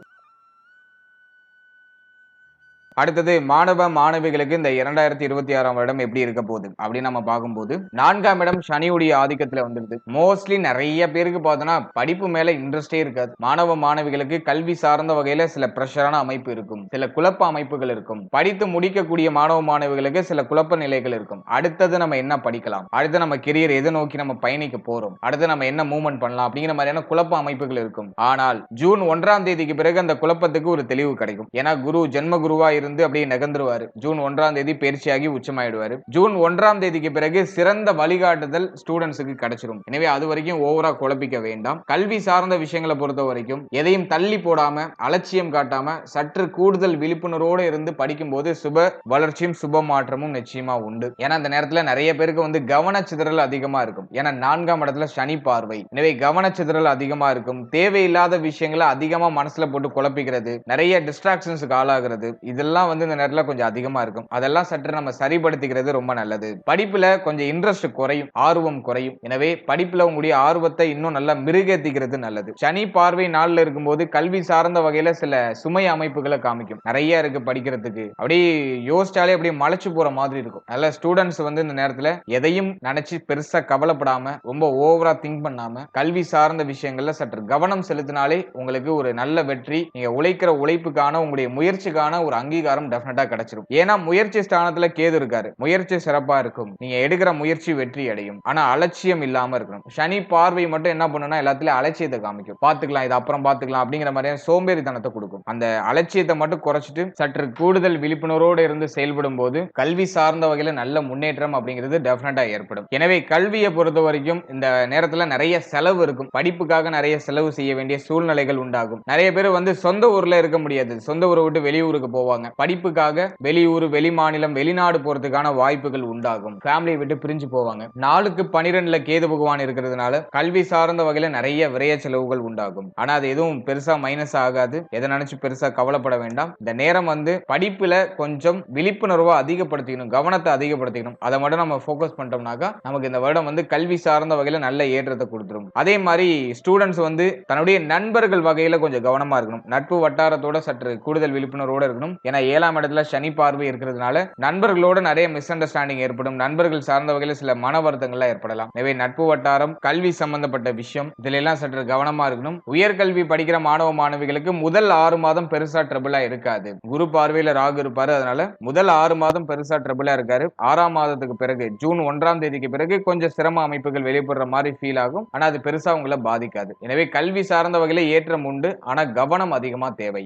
அடுத்தது மாணவ மாணவிகளுக்கு இந்த 2026ஆம் வருடம் எப்படி இருக்க போகுது அப்படின்னு நம்ம பார்க்கும்போது 4ஆம் இடம் சனியுடைய ஆதிக்கத்துல வந்துருது. மோஸ்ட்லி நிறைய பேருக்கு பார்த்தோம்னா படிப்பு மேல இன்ட்ரெஸ்டே இருக்காது. மாணவ மாணவிகளுக்கு கல்வி சார்ந்த வகையில சில பிரஷரான அமைப்பு இருக்கும், சில குழப்ப அமைப்புகள் இருக்கும். படித்து முடிக்கக்கூடிய மாணவ மாணவிகளுக்கு சில குழப்ப நிலைகள் இருக்கும். அடுத்தது நம்ம என்ன படிக்கலாம், அடுத்து நம்ம கெரியர் எதை நோக்கி நம்ம பயணிக்க போறோம், அடுத்து நம்ம என்ன மூவ்மெண்ட் பண்ணலாம் அப்படிங்கிற மாதிரியான குழப்ப அமைப்புகள் இருக்கும். ஆனால் ஜூன் 1ஆம் தேதிக்கு பிறகு அந்த குழப்பத்துக்கு ஒரு தெளிவு கிடைக்கும். ஏன்னா குரு ஜென்ம குருவா இருந்து அப்படியே நகர்ந்துருவாரு. ஜூன் 1ஆம் தேதி பயிற்சியாகி உச்சமாயிடுவாரு. ஜூன் 1ஆம் தேதிக்கு பிறகு சிறந்த வழிகாட்டுதல் ஸ்டூடெண்ட்ஸுக்கு கிடைச்சிரும். எனவே அது வரைக்கும் ஓவரா குழப்பிக்க வேண்டாம். கல்வி சார்ந்த விஷயங்களை பொறுத்த வரைக்கும் எதையும் தள்ளி போடாம, அலட்சியம் காட்டாம, சற்று கூடுதல் விழிப்புணர்வோடு இருந்து படிக்கும்போது சுப வளர்ச்சியும் சுப மாற்றமும் நிச்சயமா உண்டு. ஏன்னா அந்த நேரத்துல நிறைய பேருக்கு வந்து கவனச்சிதறல் அதிகமா இருக்கும். ஏன்னா 4ஆம் இடத்துல சனி பார்வை. எனவே கவனச்சிதறல் அதிகமா இருக்கும். தேவையில்லாத விஷயங்களை அதிகமா மனசுல போட்டு குழப்பிக்கிறது, நிறைய டிஸ்ட்ராக்ஷன்ஸ்க்கு ஆளாகிறது, இதெல்லாம் வந்து இந்த நேரத்துல கொஞ்சம் அதிகமா இருக்கும். அதெல்லாம் சற்று நம்ம சரிப்படுத்திக்கிறது ரொம்ப நல்லது. படிப்புல கொஞ்சம் இன்ட்ரெஸ்ட் குறையும், ஆர்வம் குறையும். எனவே படிப்புல உங்களுடைய ஆர்வத்தை இன்னும் நல்லா மிருகேத்திக்கிறது நல்லது. சனி பார்வை நாள்ல இருக்கும்போது கல்வி சார்ந்த வகையில சில சுமை அமைப்புகளை காமிக்கும். நிறைய இருக்கு படிக்கிறதுக்கு, அப்படியே யோசிச்சாலே அப்படியே மலைச்சு போற மாதிரி இருக்கும். அதனால ஸ்டூடெண்ட்ஸ் வந்து இந்த நேரத்துல எதையும் நினைச்சு பெருசா கவலைப்படாம, ரொம்ப ஓவரா திங்க் பண்ணாம, கல்வி சார்ந்த விஷயங்கள்ல சற்று கவனம் செலுத்தினாலே உங்களுக்கு ஒரு நல்ல வெற்றி, நீங்க உழைக்கிற உழைப்புக்கான உங்களுடைய முயற்சிக்கான ஒரு அங்கீகாரம் டெஃபினட்டா கிடைச்சிரும். ஏன்னா முயற்சி ஸ்தானத்துல கேது இருக்காரு. முயற்சி சிறப்பா இருக்கும், நீங்க எடுக்கிற முயற்சி வெற்றி அடையும். ஆனா அலட்சியம் இல்லாம இருக்கணும். சனி பார்வை மட்டும் என்ன பண்ணுனா எல்லாத்துலயும் அலட்சியத்தை காமிக்கும். பாத்துக்கலாம், இது அப்புறம் பாத்துக்கலாம் அப்படிங்கிற மாதிரியான சோம்பேறித்தனத்தை கொடுக்கும். அந்த அலட்சியத்தை மட்டும் குறைச்சிட்டு சற்று கூடுதல் விழிப்புணர்வோடு இருந்து செயல்படும் போது கல்வி சார்ந்த வகையில நல்ல முன்னேற்றம் அப்படிங்கிறது டெஃபினட்டா ஏற்படும். எனவே கல்வியை பொறுத்த வரைக்கும் இந்த நேரத்துல நிறைய செலவு இருக்கும். படிப்புக்காக நிறைய செலவு செய்ய வேண்டிய சூழ்நிலைகள் உண்டாகும். நிறைய பேர் வந்து சொந்த ஊர்ல இருக்க முடியாது, சொந்த ஊரை விட்டு வெளியூருக்கு போவாங்க. படிப்புக்காக வெளியூர், வெளி மாநிலம், வெளிநாடு போறதுக்கான வாய்ப்புகள் உண்டாகும். ஃபேமிலியை விட்டு பிரிஞ்சு போவாங்க. 4க்கு 12ல கேது பகவான் இருக்கிறதுனால கல்வி சார்ந்த வகையில நிறைய விரைய செலவுகள் உண்டாகும். ஆனா அது எதுவும் பெருசா மைனஸ் ஆகாது. எதை நினைச்சு பெருசா கவலைப்பட வேண்டாம். இந்த நேரம் வந்து படிப்புல கொஞ்சம் விழிப்புணர்வை அதிகப்படுத்திக்கணும், கவனத்தை அதிகப்படுத்திக்கணும். அதை மட்டும் நம்ம ஃபோக்கஸ் பண்ணிட்டோம்னாக்கா நமக்கு இந்த வருடம் வந்து கல்வி சார்ந்த வகையில நல்ல ஏற்றத்தை கொடுத்துரும். அதே மாதிரி ஸ்டூடெண்ட்ஸ் வந்து தன்னுடைய நண்பர்கள் வகையில கொஞ்சம் கவனமா இருக்கணும். நட்பு வட்டாரத்தோட சற்று கூடுதல் விழிப்புணர்வோட இருக்கணும். ஏன்னா 7ஆம் இடத்துல சனி பார்வை இருக்கிறதுனால நண்பர்களோட நிறைய மிஸ் அண்டர்ஸ்டாண்டிங் ஏற்படும். நண்பர்கள் சார்ந்த வகையில சில மன வருத்தங்கள் ஏற்படலாம். எனவே நட்பு வட்டாரம், கல்வி சம்பந்தப்பட்ட விஷயம், இதுல எல்லாம் சற்று கவனமா இருக்கணும். உயர்கல்வி படிக்கிற மாணவ மாணவிகளுக்கு முதல் 6 மாதம் பெருசா ட்ரபிளா இருக்காது. குரு பார்வையில ராகு இருப்பாரு. அதனால முதல் 6 மாதம் பெருசா ட்ரபிளா இருக்காரு. 6ஆம் மாதத்துக்கு பிறகு ஜூன் 1ஆம் தேதிக்கு பிறகு கொஞ்சம் சிரம அமைப்புகள் வெளிப்படுற மாதிரி ஃபீல் ஆகும். ஆனா அது பெருசா உங்களை பாதிக்காது. எனவே கல்வி சார்ந்த வகையில ஏற்றம் உண்டு. ஆனா கவனம் அதிகமா தேவை.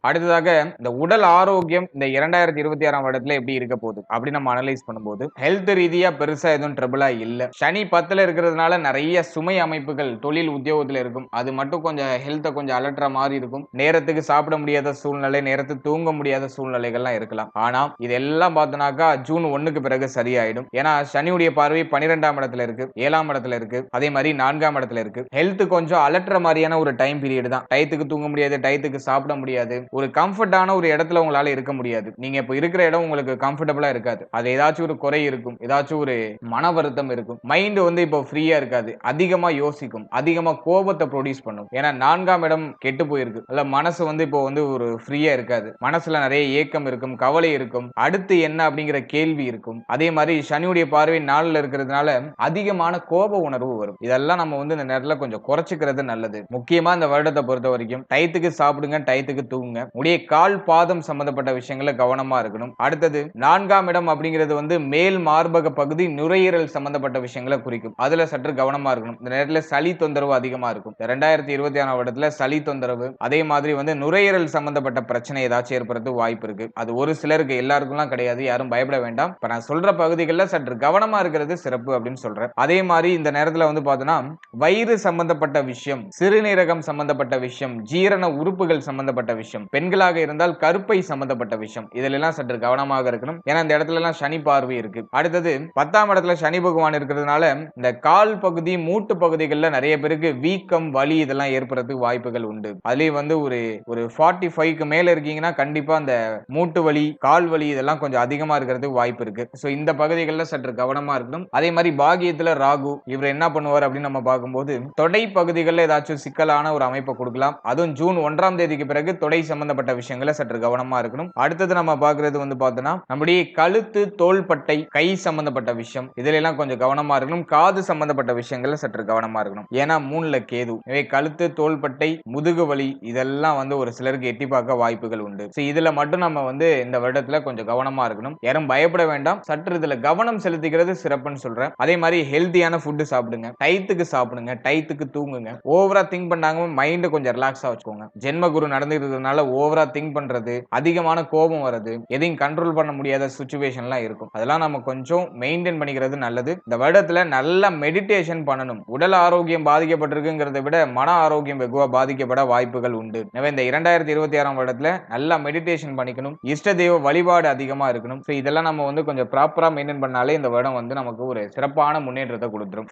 அடுத்ததாக இந்த உடல் ஆரோக்கியம் இந்த 2026ஆம் வருடத்துல எப்படி இருக்க போகுது அப்படி நம்ம அனலைஸ் பண்ணும்போது ஹெல்த் ரீதியா பெருசா எதுவும் ட்ரபிளா இல்ல. சனி 10ல இருக்கிறதுனால நிறைய சுமை அமைப்புகள் தொழில் உத்தியோகத்துல இருக்கும். அது மட்டும் கொஞ்சம் ஹெல்த்தை கொஞ்சம் அலட்டுற மாதிரி இருக்கும். நேரத்துக்கு சாப்பிட முடியாத சூழ்நிலை, நேரத்துக்கு தூங்க முடியாத சூழ்நிலைகள்லாம் இருக்கலாம். ஆனா இதெல்லாம் பார்த்தோம்னாக்கா ஜூன் 1க்கு பிறகு சரியாயிடும். ஏன்னா சனியுடைய பார்வை 12ஆம் இடத்துல இருக்கு, 7ஆம் இடத்துல இருக்கு, அதே மாதிரி 4ஆம் இடத்துல இருக்கு. ஹெல்த் கொஞ்சம் அலட்டுற மாதிரியான ஒரு டைம் பீரியட் தான். டயத்துக்கு தூங்க முடியாது, டயத்துக்கு சாப்பிட முடியாது, ஒரு கம்ஃபர்டான ஒரு இடத்துல உங்களால இருக்க முடியாது. நீங்க இப்ப இருக்கிற இடம் உங்களுக்கு கம்ஃபர்டபுளா இருக்காது. அது ஏதாச்சும் ஒரு குறை இருக்கும், ஏதாச்சும் ஒரு மன வருத்தம் இருக்கும். மைண்ட் வந்து இப்போ ஃப்ரீயா இருக்காது, அதிகமா யோசிக்கும், அதிகமா கோபத்தை ப்ரொடியூஸ் பண்ணும். ஏன்னா 4ஆம் இடம் கெட்டு போயிருக்கு. அல்ல மனசு வந்து இப்போ வந்து ஒரு ஃப்ரீயா இருக்காது. மனசுல நிறைய ஏக்கம் இருக்கும், கவலை இருக்கும், அடுத்து என்ன அப்படிங்கிற கேள்வி இருக்கும். அதே மாதிரி சனியுடைய பார்வை 4ல இருக்கிறதுனால அதிகமான கோப உணர்வு வரும். இதெல்லாம் நம்ம வந்து இந்த நேரத்துல கொஞ்சம் குறைச்சிக்கிறது நல்லது. முக்கியமா இந்த வருடத்தை பொறுத்த வரைக்கும் டயத்துக்கு சாப்பிடுங்க, டயத்துக்கு தூங்குங்க. உடைய கால் பாதம் சம்பந்தப்பட்ட விஷயங்களை கவனமா இருக்கணும். அடுத்தது 4ஆம் இடம் அப்படிங்கிறது வந்து மேல் மார்பக பகுதி நுரையீரல் சம்பந்தப்பட்ட விஷயங்களை குறிக்கும். அதுல சற்று கவனமா இருக்கணும். இந்த நேரத்துல சளி தொந்தரவு அதிகமா இருக்கும். 2026ஆம் வருடத்துல சளி தொந்தரவு, அதே மாதிரி வந்து நுரையீரல் சம்பந்தப்பட்ட பிரச்சனை ஏதாச்சும் ஏற்படுறது வாய்ப்பு இருக்கு. அது ஒரு சிலருக்கு, எல்லாருக்கும் கிடையாது, யாரும் பயப்பட வேண்டாம். இப்ப நான் சொல்ற பகுதிகளில் சற்று கவனமா இருக்கிறது சிறப்பு அப்படின்னு சொல்றேன். அதே மாதிரி இந்த நேரத்துல வந்து பார்த்தோம்னா வயிறு சம்பந்தப்பட்ட விஷயம், சிறுநீரகம் சம்பந்தப்பட்ட விஷயம், ஜீரண உறுப்புகள் சம்பந்தப்பட்ட விஷயம், பெண்களாக இருந்தால் கருப்பை சம்பந்தப்பட்ட விஷயம், இதெல்லாம் சற்று கவனமாக இருக்கணும். ஏன்னா இந்த இடத்துல எல்லாம் சனி பார்வை இருக்கு. அடுத்தது 10ஆம் இடத்துல சனி பகவான் இருக்கிறதுனால இந்த கால் பகுதி, மூட்டு பகுதிகளில் நிறைய பேருக்கு வீக்கம், வலி இதெல்லாம் ஏற்படுறதுக்கு வாய்ப்புகள் உண்டு. அதுலயும் வந்து ஒரு 45க்கு மேல இருக்கீங்கன்னா கண்டிப்பா அந்த மூட்டு வலி, கால் வலி இதெல்லாம் கொஞ்சம் அதிகமா இருக்கிறதுக்கு வாய்ப்பு இருக்கு. சோ இந்த பகுதிகளில் சற்று கவனமா இருக்கணும். அதே மாதிரி பாகியத்துல ராகு இவர் என்ன பண்ணுவார் அப்படின்னு நம்ம பார்க்கும்போது தொடை பகுதிகளில் ஏதாச்சும் சிக்கலான ஒரு அமைப்பை கொடுக்கலாம். அதுவும் ஜூன் 1ஆம் தேதிக்கு பிறகு தொடை சம்பந்தப்பட்ட விஷயங்களை சற்று கவனமா இருக்கணும். அடுத்தது நம்ம பார்க்கிறது வந்து பார்த்தோம்னா நம்முடைய கழுத்து, தோள்பட்டை, கை சம்பந்தப்பட்ட விஷயம், இதுல எல்லாம் கொஞ்சம் கவனமா இருக்கணும். காது சம்பந்தப்பட்ட விஷயங்களை சற்று கவனமா இருக்கணும். ஏன்னா 3ல கேது. எனவே கழுத்து, தோள்பட்டை, முதுகு வலி இதெல்லாம் வந்து ஒரு சிலருக்கு எட்டி பார்க்க வாய்ப்புகள் உண்டு. இதுல மட்டும் நம்ம வந்து இந்த வருடத்துல கொஞ்சம் கவனமா இருக்கணும். யாரும் பயப்பட வேண்டாம். சற்று இதுல கவனம் செலுத்திக்கிறது சிறப்புன்னு சொல்றேன். அதே மாதிரி ஹெல்த்தியான ஃபுட் சாப்பிடுங்க, டயத்துக்கு சாப்பிடுங்க, டயத்துக்கு தூங்குங்க. ஓவரா திங்க் பண்ணாங்க மைண்ட் கொஞ்சம் ரிலாக்ஸா வச்சுக்கோங்க. ஜென்ம குரு நடந்துக்கிறதுனால ஓவரா திங்க் பண்றது, அதிகமான கோபம் வருது, எதையும் கண்ட்ரோல் பண்ண முடியாத சிச்சுவேஷன்லாம் இருக்கும். அதெல்லாம் நம்ம கொஞ்சம் மெயின்டைன் பண்ணிக்கிறது நல்லது. இந்த வருடத்துல நல்ல மெடிடேஷன் பண்ணணும். உடல் ஆரோக்கியம் பாதிக்கப்பட்டிருக்குங்கிறத விட மன ஆரோக்கியம் வெகுவா பாதிக்கப்பட வாய்ப்புகள் உண்டு. எனவே இந்த 2026ஆம் வருடத்துல நல்லா மெடிடேஷன் பண்ணிக்கணும். இஷ்ட தெய்வ வழிபாடு அதிகமா இருக்கணும். இதெல்லாம் நம்ம வந்து கொஞ்சம் ப்ராப்பரா மெயின்டைன் பண்ணாலே இந்த வருடம் வந்து நமக்கு ஒரு சிறப்பான முன்னேற்றத்தை கொடுத்துரும்.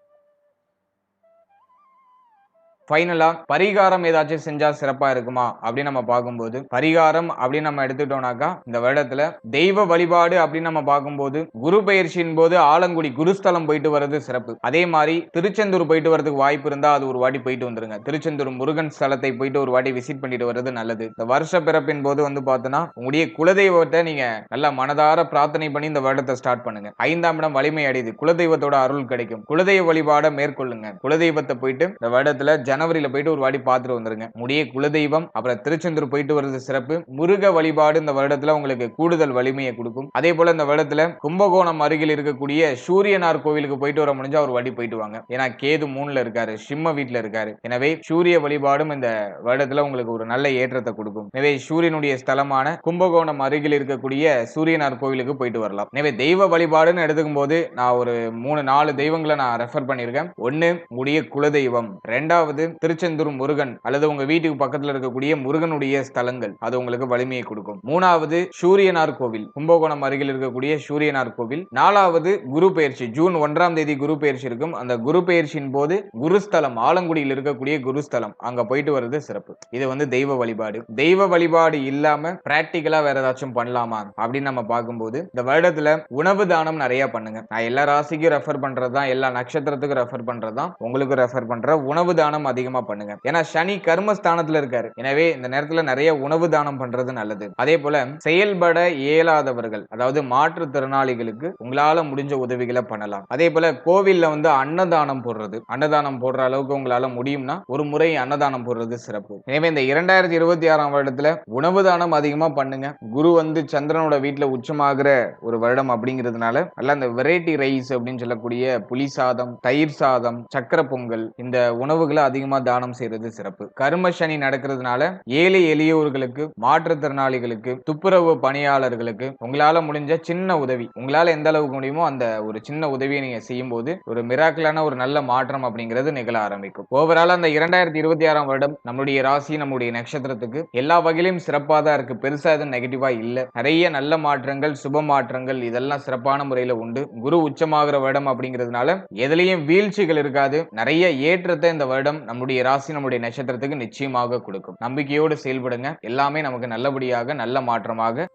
ஃபைனலா பரிகாரம் ஏதாச்சும் செஞ்சா சிறப்பா இருக்குமா அப்படின்னு நம்ம பார்க்கும்போது, பரிகாரம் அப்படின்னு நம்ம எடுத்துட்டோம்னாக்கா இந்த வருடத்துல தெய்வ வழிபாடு அப்படின்னு நம்ம பார்க்கும்போது குரு பெயர்ச்சியின் போது ஆலங்குடி குருஸ்தலம் போயிட்டு வர்றது சிறப்பு. அதே மாதிரி திருச்செந்தூர் போயிட்டு வரதுக்கு வாய்ப்பு இருந்தா அது ஒரு வாட்டி போயிட்டு வந்துருங்க. திருச்செந்தூர் முருகன் ஸ்தலத்தை போயிட்டு ஒரு வாட்டி விசிட் பண்ணிட்டு வர்றது நல்லது. இந்த வருஷ பிறப்பின் போது வந்து பார்த்தோன்னா உங்களுடைய குலதெய்வத்தை நீங்க நல்லா மனதார பிரார்த்தனை பண்ணி இந்த வருடத்தை ஸ்டார்ட் பண்ணுங்க. 5ஆம் இடம் வலிமை அடையுது. குலதெய்வத்தோட அருள் கிடைக்கும். குலதெய்வ வழிபாட மேற்கொள்ளுங்க. குலதெய்வத்தை போயிட்டு இந்த வருடத்துல ஜனவரியில போயிட்டு ஒரு வாட்டி பார்த்துட்டு வந்துருங்க. முடிய குலதெய்வம் அப்புறம் திருச்செந்தூர் போயிட்டு வருது சிறப்பு. முருக வழிபாடு இந்த வருடத்துல உங்களுக்கு கூடுதல் வலிமையை கொடுக்கும். அதே போல இந்த வருடத்துல கும்பகோணம் அருகில் இருக்கக்கூடிய சூரியனார் கோவிலுக்கு போயிட்டு வர முடிஞ்சா ஒரு வாட்டி போயிட்டு வாங்க. ஏன்னா கேது 3ல இருக்காரு, சிம்ம வீட்டுல இருக்காரு. எனவே சூரிய வழிபாடும் இந்த வருடத்துல உங்களுக்கு ஒரு நல்ல ஏற்றத்தை கொடுக்கும். எனவே சூரியனுடைய ஸ்தலமான கும்பகோணம் அருகில் இருக்கக்கூடிய சூரியனார் கோவிலுக்கு போயிட்டு வரலாம். எனவே தெய்வ வழிபாடுன்னு எடுத்துக்கும் போது நான் ஒரு 3-4 தெய்வங்களை நான் ரெஃபர் பண்ணியிருக்கேன். ஒன்னு உங்களுடைய குலதெய்வம், ரெண்டாவது திருச்செந்தூர் முருகன் அல்லது உங்க வீட்டுக்கு பக்கத்துல இருக்கக்கூடிய முருகனுடைய ஸ்தலங்கள், அது உங்களுக்கு வலிமையை கொடுக்கும். மூணாவது சூரியனார் கோவில், கும்பகோணம் அருகில் இருக்கக்கூடிய சூரியனார் கோவில். நாலாவது குரு பெயர்ச்சி, ஜூன் 1ஆம் தேதி குரு பெயர்ச்சி இருக்கும். அந்த குரு பெயர்ச்சியின் போது குருஸ்தலம் ஆலங்குடியில் இருக்கக்கூடிய குருஸ்தலம் அங்க போயிட்டு வருது சிறப்பு. இது வந்து தெய்வ வழிபாடு. தெய்வ வழிபாடு இல்லாம பிராக்டிகலா வேற ஏதாச்சும் பண்ணலாமா அப்படின்னு நம்ம பார்க்கும்போது இந்த வருடத்துல உணவு தானம் நிறைய பண்ணுங்க. நான் எல்லா ராசிக்கும் ரெஃபர் பண்றதுதான், எல்லா நட்சத்திரத்துக்கும் ரெஃபர் பண்றதுதான், உங்களுக்கு ரெஃபர் பண்ற உணவு தானம் அதிகமா பண்ணுங்க. ஏன்னா சனி கர்மஸ்தானத்துல இருக்காரு. எனவே இந்த நேரத்துல நிறைய உணவு தானம் பண்றது நல்லது. அதே போல செயல்பட இயலாதவர்கள், அதாவது மாற்றுத்திறனாளிகளுக்கு உங்களால முடிஞ்ச உதவிகளை பண்ணலாம். அதே போல கோவில்ல வந்து அன்னதானம் போடுறது, அன்னதானம் போடுற அளவுக்கு உங்களால முடியும்னா ஒரு முறை அன்னதானம் போடுறது சிறப்பு. எனவே இந்த 2026ஆம் வருடத்துல உணவு தானம் அதிகமா பண்ணுங்க. குரு வந்து சந்திரனோட வீட்டுல உச்சமாகிற ஒரு வருடம் அப்படிங்கிறதுனால நல்ல அந்த வெரைட்டி ரைஸ் அப்படின்னு சொல்லக்கூடிய புளி சாதம், தயிர் சாதம், சக்கரை பொங்கல், இந்த உணவுகளை அதிகமா தானம் செய்யறது சிறப்பு. கர்ம சனி நடக்கிறதுனால ஏழை எளியோர்களுக்கு, மாற்றுத்திறனாளிகளுக்கு, துப்புரவு பணியாளர்களுக்கு உங்களால முடிஞ்ச சின்ன உதவி, உங்களால எந்த அளவுக்கு முடியுமோ அந்த ஒரு சின்ன உதவியை நீங்க செய்யும் போது ஒரு மிராக்கிளான ஒரு நல்ல மாற்றம் அப்படிங்கிறது நிகழ ஆரம்பிக்கும். ஓவரால் அந்த 2026ஆம் வருடம் நம்மளுடைய ராசி, நம்முடைய நட்சத்திரத்துக்கு எல்லா வகையிலும் சிறப்பா தான் இருக்கு. பெருசா எதுவும் நெகட்டிவா இல்ல. நிறைய நல்ல மாற்றங்கள், சுப மாற்றங்கள் இதெல்லாம் சிறப்பான முறையில உண்டு. குரு உச்சமாகிற வருடம் அப்படிங்கிறதுனால எதுலயும் வீழ்ச்சிகள் இருக்காது. நிறைய ஏற்றத்தை இந்த வருடம் நம்முடைய ராசி, நம்முடைய நட்சத்திரத்துக்கு நிச்சயமாக கொடுக்கும். நம்பிக்கையோடு செயல்படுங்க. எல்லாமே நமக்கு நல்லபடியாக நல்ல மாற்றமாக.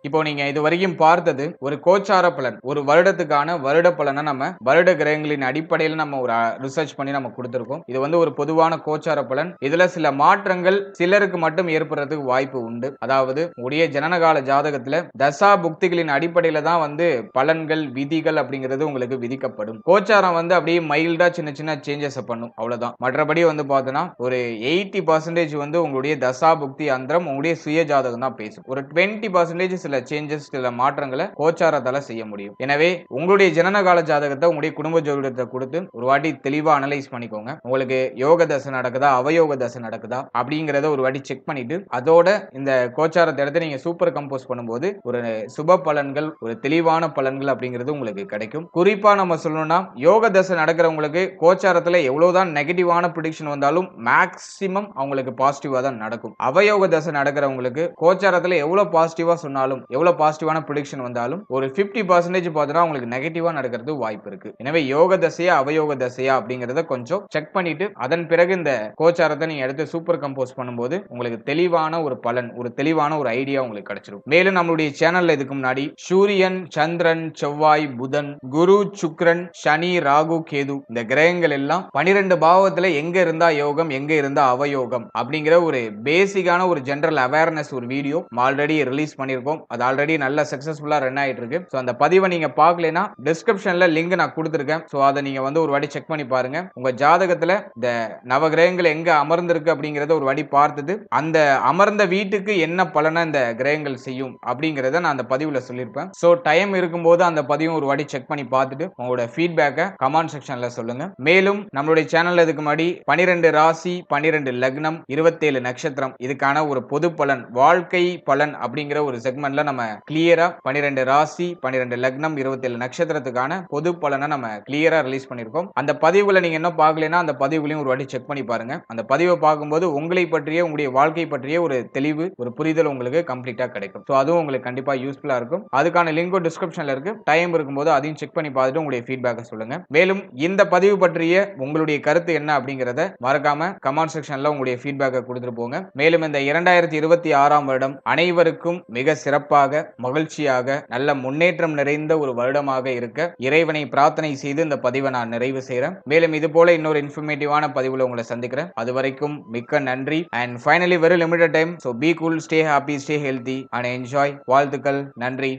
இப்போ நீங்க இது வரைக்கும் பார்த்தது ஒரு கோச்சார பலன், ஒரு வருடத்துக்கான வருட பலனை நம்ம வருட கிரகங்களின் அடிப்படையில் நம்ம ஒரு ரிசர்ச் பண்ணி நம்ம கொடுத்திருக்கோம். இது வந்து ஒரு பொதுவான கோச்சார பலன். இதுல சில மாற்றங்கள் சிலருக்கு மட்டும் ஏற்படுறதுக்கு வாய்ப்பு உண்டு. அதாவது உடைய ஜனனகால ஜாதகத்துல தசா புக்திகளின் அடிப்படையில தான் வந்து பலன்கள், விதிகள் அப்படிங்கிறது உங்களுக்கு விதிக்கப்படும். கோச்சாரம் வந்து அப்படியே மைல்டா சின்ன சின்ன சேஞ்சஸ் பண்ணும், அவ்வளவுதான். மற்றபடி வந்து பார்த்தோன்னா ஒரு 80% வந்து உங்களுடைய தசா புக்தி அந்தரம் உங்களுடைய சுய ஜாதகம் தான் பேசும். ஒரு 20% சில சேஞ்சஸ், சில மாற்றங்களை கோச்சாரத்தால செய்ய முடியும். எனவே உங்களுடைய ஜனனகால ஜாதகத்தை உங்களுடைய குடும்ப ஜோதிடத்தை கொடுத்து ஒரு வாட்டி தெளிவா அனலைஸ் பண்ணிக்கோங்க. உங்களுக்கு யோக தசை நடக்குதா, அவயோக தசை நடக்குதா அப்படிங்கறத ஒரு வாட்டி செக் பண்ணிட்டு அதோட இந்த கோச்சாரத்தை எடுத்து நீங்க சூப்பர் கம்போஸ் பண்ணும்போது ஒரு சுப பலன்கள், ஒரு தெளிவான பலன்கள் அப்படிங்கிறது உங்களுக்கு கிடைக்கும். குறிப்பா நம்ம சொல்லணும்னா யோக தசை நடக்கிறவங்களுக்கு கோச்சாரத்துல எவ்வளவுதான் நெகட்டிவான ப்ரெடிக்ஷன் வந்தாலும் மேக்சிமம் அவங்களுக்கு பாசிட்டிவா தான் நடக்கும். அவயோக தசை நடக்கிறவங்களுக்கு கோச்சாரத்துல எவ்வளவு பாசிட்டிவா சொன்னாலும், எவ்வளவு பாசிட்டிவான ப்ரெடிக்ஷன் வந்தாலும் ஒரு 50% பார்த்தா உங்களுக்கு நெகட்டிவா நடக்கிறது வாய்ப்பு இருக்கு. எனவே யோக தசையா அவயோக தசையா அப்படிங்கறத கொஞ்சம் செக் பண்ணிட்டு அதன் பிறகு இந்த கோச்சாரத்தை நீங்க எடுத்து சூப்பர் கம்போஸ் பண்ணும்போது உங்களுக்கு தெளிவான ஒரு பலன், ஒரு தெளிவான ஒரு ஐடியா உங்களுக்கு கிடைச்சிடும். மேலும் நம்மளுடைய சேனல்ல இதுக்கு முன்னாடி சூரியன், சந்திரன், செவ்வாய், புதன், குரு, சுக்கிரன், சனி, ராகு, கேது இந்த கிரகங்கள் எல்லாம் 12 பாவத்துல எங்க இருந்தா யோகம், எங்க இருந்தா அவயோகம் அப்படிங்கிற ஒரு பேசிக்கான ஒரு ஜெனரல் அவேர்னஸ் ஒரு வீடியோ ஆல்ரெடி ரிலீஸ் பண்ணிருக்கோம். அது ஆல்ரெடி நல்ல சக்சஸ்ஃபுல்லா ரன் ஆயிட்டு இருக்கு. சோ அந்த பதிவை நீங்க பார்க்கலைன்னா டிஸ்கிரிப்ஷன்ல லிங்க் நான் கொடுத்திருக்கேன். சோ அதை நீங்க வந்து ஒரு வாட்டி செக் பண்ணி பாருங்க. உங்க ஜாதகத்துல இந்த நவகிரகங்கள் எங்க அமர்ந்திருக்கு அப்படிங்கறத ஒரு வாட்டி பார்த்துட்டு அந்த அமர்ந்த வீட்டுக்கு என்ன பலனை இந்த கிரகங்கள் செய்யும் அப்படிங்கறத நான் அந்த பதிவுல சொல்லியிருப்பேன். சோ டைம் இருக்கும்போது அந்த பதிவும் ஒரு வாட்டி செக் பண்ணி பார்த்துட்டு உங்களோட ஃபீட்பேக்கை கமெண்ட் செக்ஷன்ல சொல்லுங்க. மேலும் நம்மளுடைய சேனல்ல இதுக்கு முன்னாடி 12 ராசி 12 லக்னம் 27 நட்சத்திரம் இதுக்கான ஒரு பொது பலன் வாழ்க்கை பலன் அப்படிங்கிற ஒரு செக்மெண்ட்ல நம்ம கிளியரா 12 ராசி 12 லக்னம் 27 நட்சத்திரத்துக்கான பொது பலனை நம்ம கிளியரா ரிலீஸ் பண்ணிருக்கோம். அந்த பதிவுகளை நீங்க இன்னும் பார்க்கலைன்னா அந்த பதிவுகளையும் ஒரு வாட்டி செக் பண்ணி பாருங்க. அந்த பதிவை பார்க்கும்போது உங்களை பற்றிய உங்களுடைய வாழ்க்கை பற்றிய ஒரு தெளிவு ஒரு புரிதல் உங்களுக்கு கம்ப்ளீட்டா கிடைக்கும். சோ அதுவும் உங்களுக்கு கண்டிப்பா யூஸ்ஃபுல்லா இருக்கும். அதுக்கான லிங்கும் டிஸ்கிரிப்ஷன்ல இருக்கு. டைம் இருக்கும்போது அதையும் செக் பண்ணி பார்த்துட்டு உங்களுடைய ஃபீட்பேக்கை சொல்லுங்க. மேலும் இந்த பதிவு பற்றிய உங்களுடைய கருத்து என்ன அப்படிங்கறத மறக்காம கமெண்ட் செக்ஷன்ல உங்களுடைய ஃபீட்பேக்கை கொடுத்துட்டு போங்க. மேலும் இந்த 2026ஆம் வருடம் அனைவருக்கும் மிக சிறப்பாக மகிழ்ச்சியாக நல்ல முன்னேற்றம் நிறைந்த ஒரு வருடமாக இருக்க இறைவனை பிரார்த்தனை செய்து இந்த பதிவை நான் நிறைவு செய்றேன். மேலும் இது போல இன்னொரு இன்ஃபர்மேட்டிவான பதிவுல உங்களை சந்திக்கிறேன். அது வரைக்கும் மிக்க நன்றி. And finally very limited time. So be cool, stay happy, stay healthy and enjoy. வாழ்த்துக்கள். நன்றி.